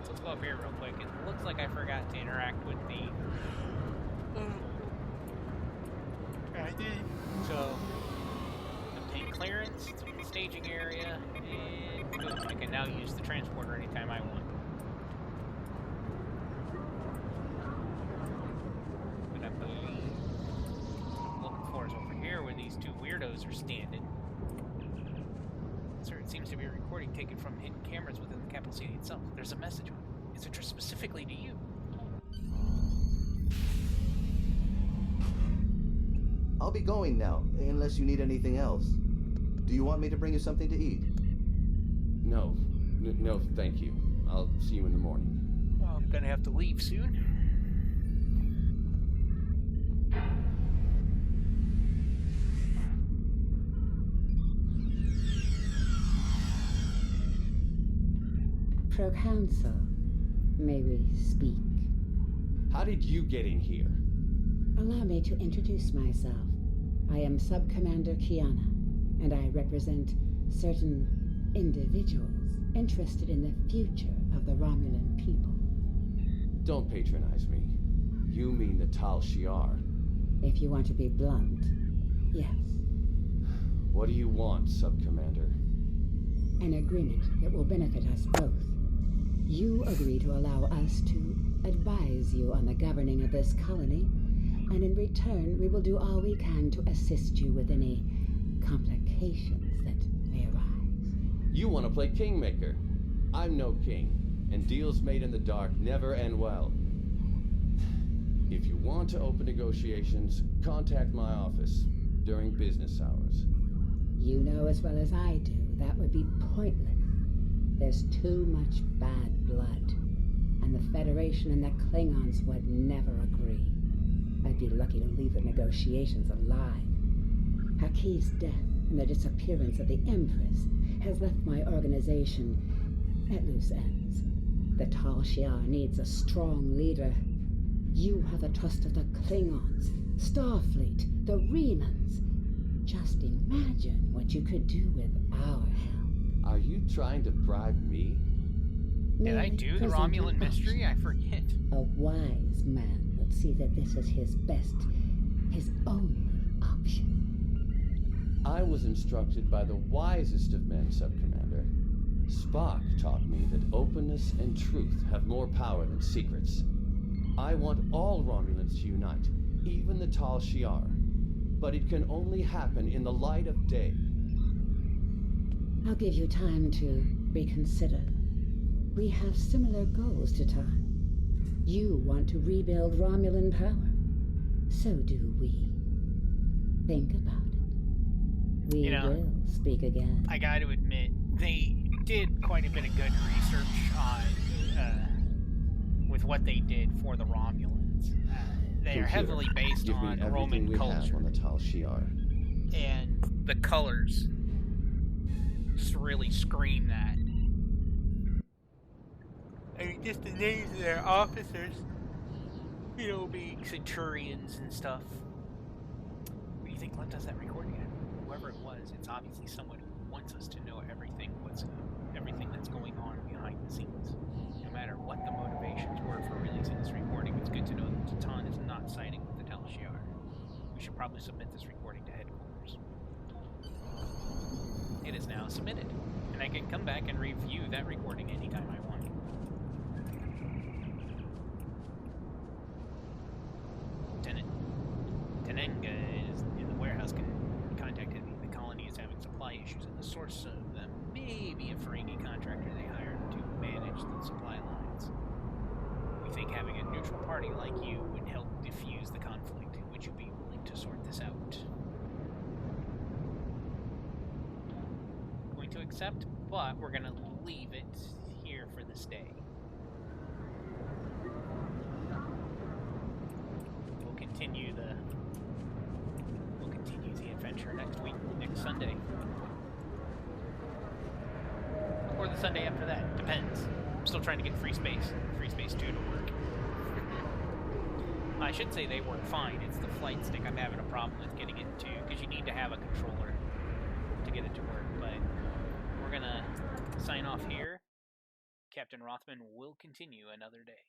Speaker 2: So let's go up here real quick. It looks like I forgot to interact with the... I did. So, obtain clearance, it's in the staging area, and boom, I can now use the transporter anytime I want. But I believe what I'm looking for is over here where these 2 weirdos are standing. Sir, it seems to be a recording taken from hidden cameras within the capital city itself. There's a message on it. It's addressed specifically to you.
Speaker 19: I'll be going now, unless you need anything else. Do you want me to bring you something to eat?
Speaker 17: No. No, thank you. I'll see you in the morning.
Speaker 2: Well, I'm gonna have to leave soon.
Speaker 20: Proconsul, may we speak?
Speaker 17: How did you get in here?
Speaker 20: Allow me to introduce myself. I am Sub-Commander Kiana, and I represent certain individuals interested in the future of the Romulan people.
Speaker 17: Don't patronize me. You mean the Tal Shiar.
Speaker 20: If you want to be blunt, yes.
Speaker 17: What do you want, Sub-Commander?
Speaker 20: An agreement that will benefit us both. You agree to allow us to advise you on the governing of this colony, and in return, we will do all we can to assist you with any complications that may arise.
Speaker 17: You want to play Kingmaker. I'm no king, and deals made in the dark never end well. If you want to open negotiations, contact my office during business hours.
Speaker 20: You know as well as I do that would be pointless. There's too much bad blood, and the Federation and the Klingons would never agree. I'd be lucky to leave the negotiations alive. Hakiv's death and the disappearance of the Empress has left my organization at loose ends. The Tal Shiar needs a strong leader. You have the trust of the Klingons, Starfleet, the Remans. Just imagine what you could do with our help.
Speaker 17: Are you trying to bribe me?
Speaker 2: Did I do the Romulan mystery? I forget.
Speaker 20: A wise man would see that this is his best, his only option.
Speaker 17: I was instructed by the wisest of men, Sub-Commander. Spock taught me that openness and truth have more power than secrets. I want all Romulans to unite, even the Tal Shiar. But it can only happen in the light of day.
Speaker 20: I'll give you time to reconsider. We have similar goals to time. You want to rebuild Romulan power. So do we. Think about it. We will speak again.
Speaker 2: I got to admit, they did quite a bit of good research on with what they did for the Romulans. They are heavily based on Roman culture.
Speaker 14: On the Tal Shiar.
Speaker 2: And the colors just really scream that. I mean, just the names of their officers, you know, being centurions and stuff. What do you think left us that recording at? Whoever it was, it's obviously someone who wants us to know everything that's going on behind the scenes. No matter what the motivations were for releasing this recording, it's good to know that Titan is not siding with the Tal Shiar. We should probably submit this recording to headquarters. It is now submitted, and I can come back and review that recording anytime I want. Lieutenant Tenenga is in the warehouse contacted me. The colony is having supply issues, and the source of them may be a Ferengi contractor they hired to manage the supply lines. We think having a neutral party like you would help diffuse the conflict. Would you be willing to sort this out? Going to accept, but we're going to leave it here for this day. We'll continue the adventure next week, next Sunday. Or the Sunday after that. Depends. I'm still trying to get Free Space 2 to work. I should say they work fine. It's the flight stick I'm having a problem with getting it to, because you need to have a controller to get it to work. But we're gonna sign off here. Captain Rothman will continue another day.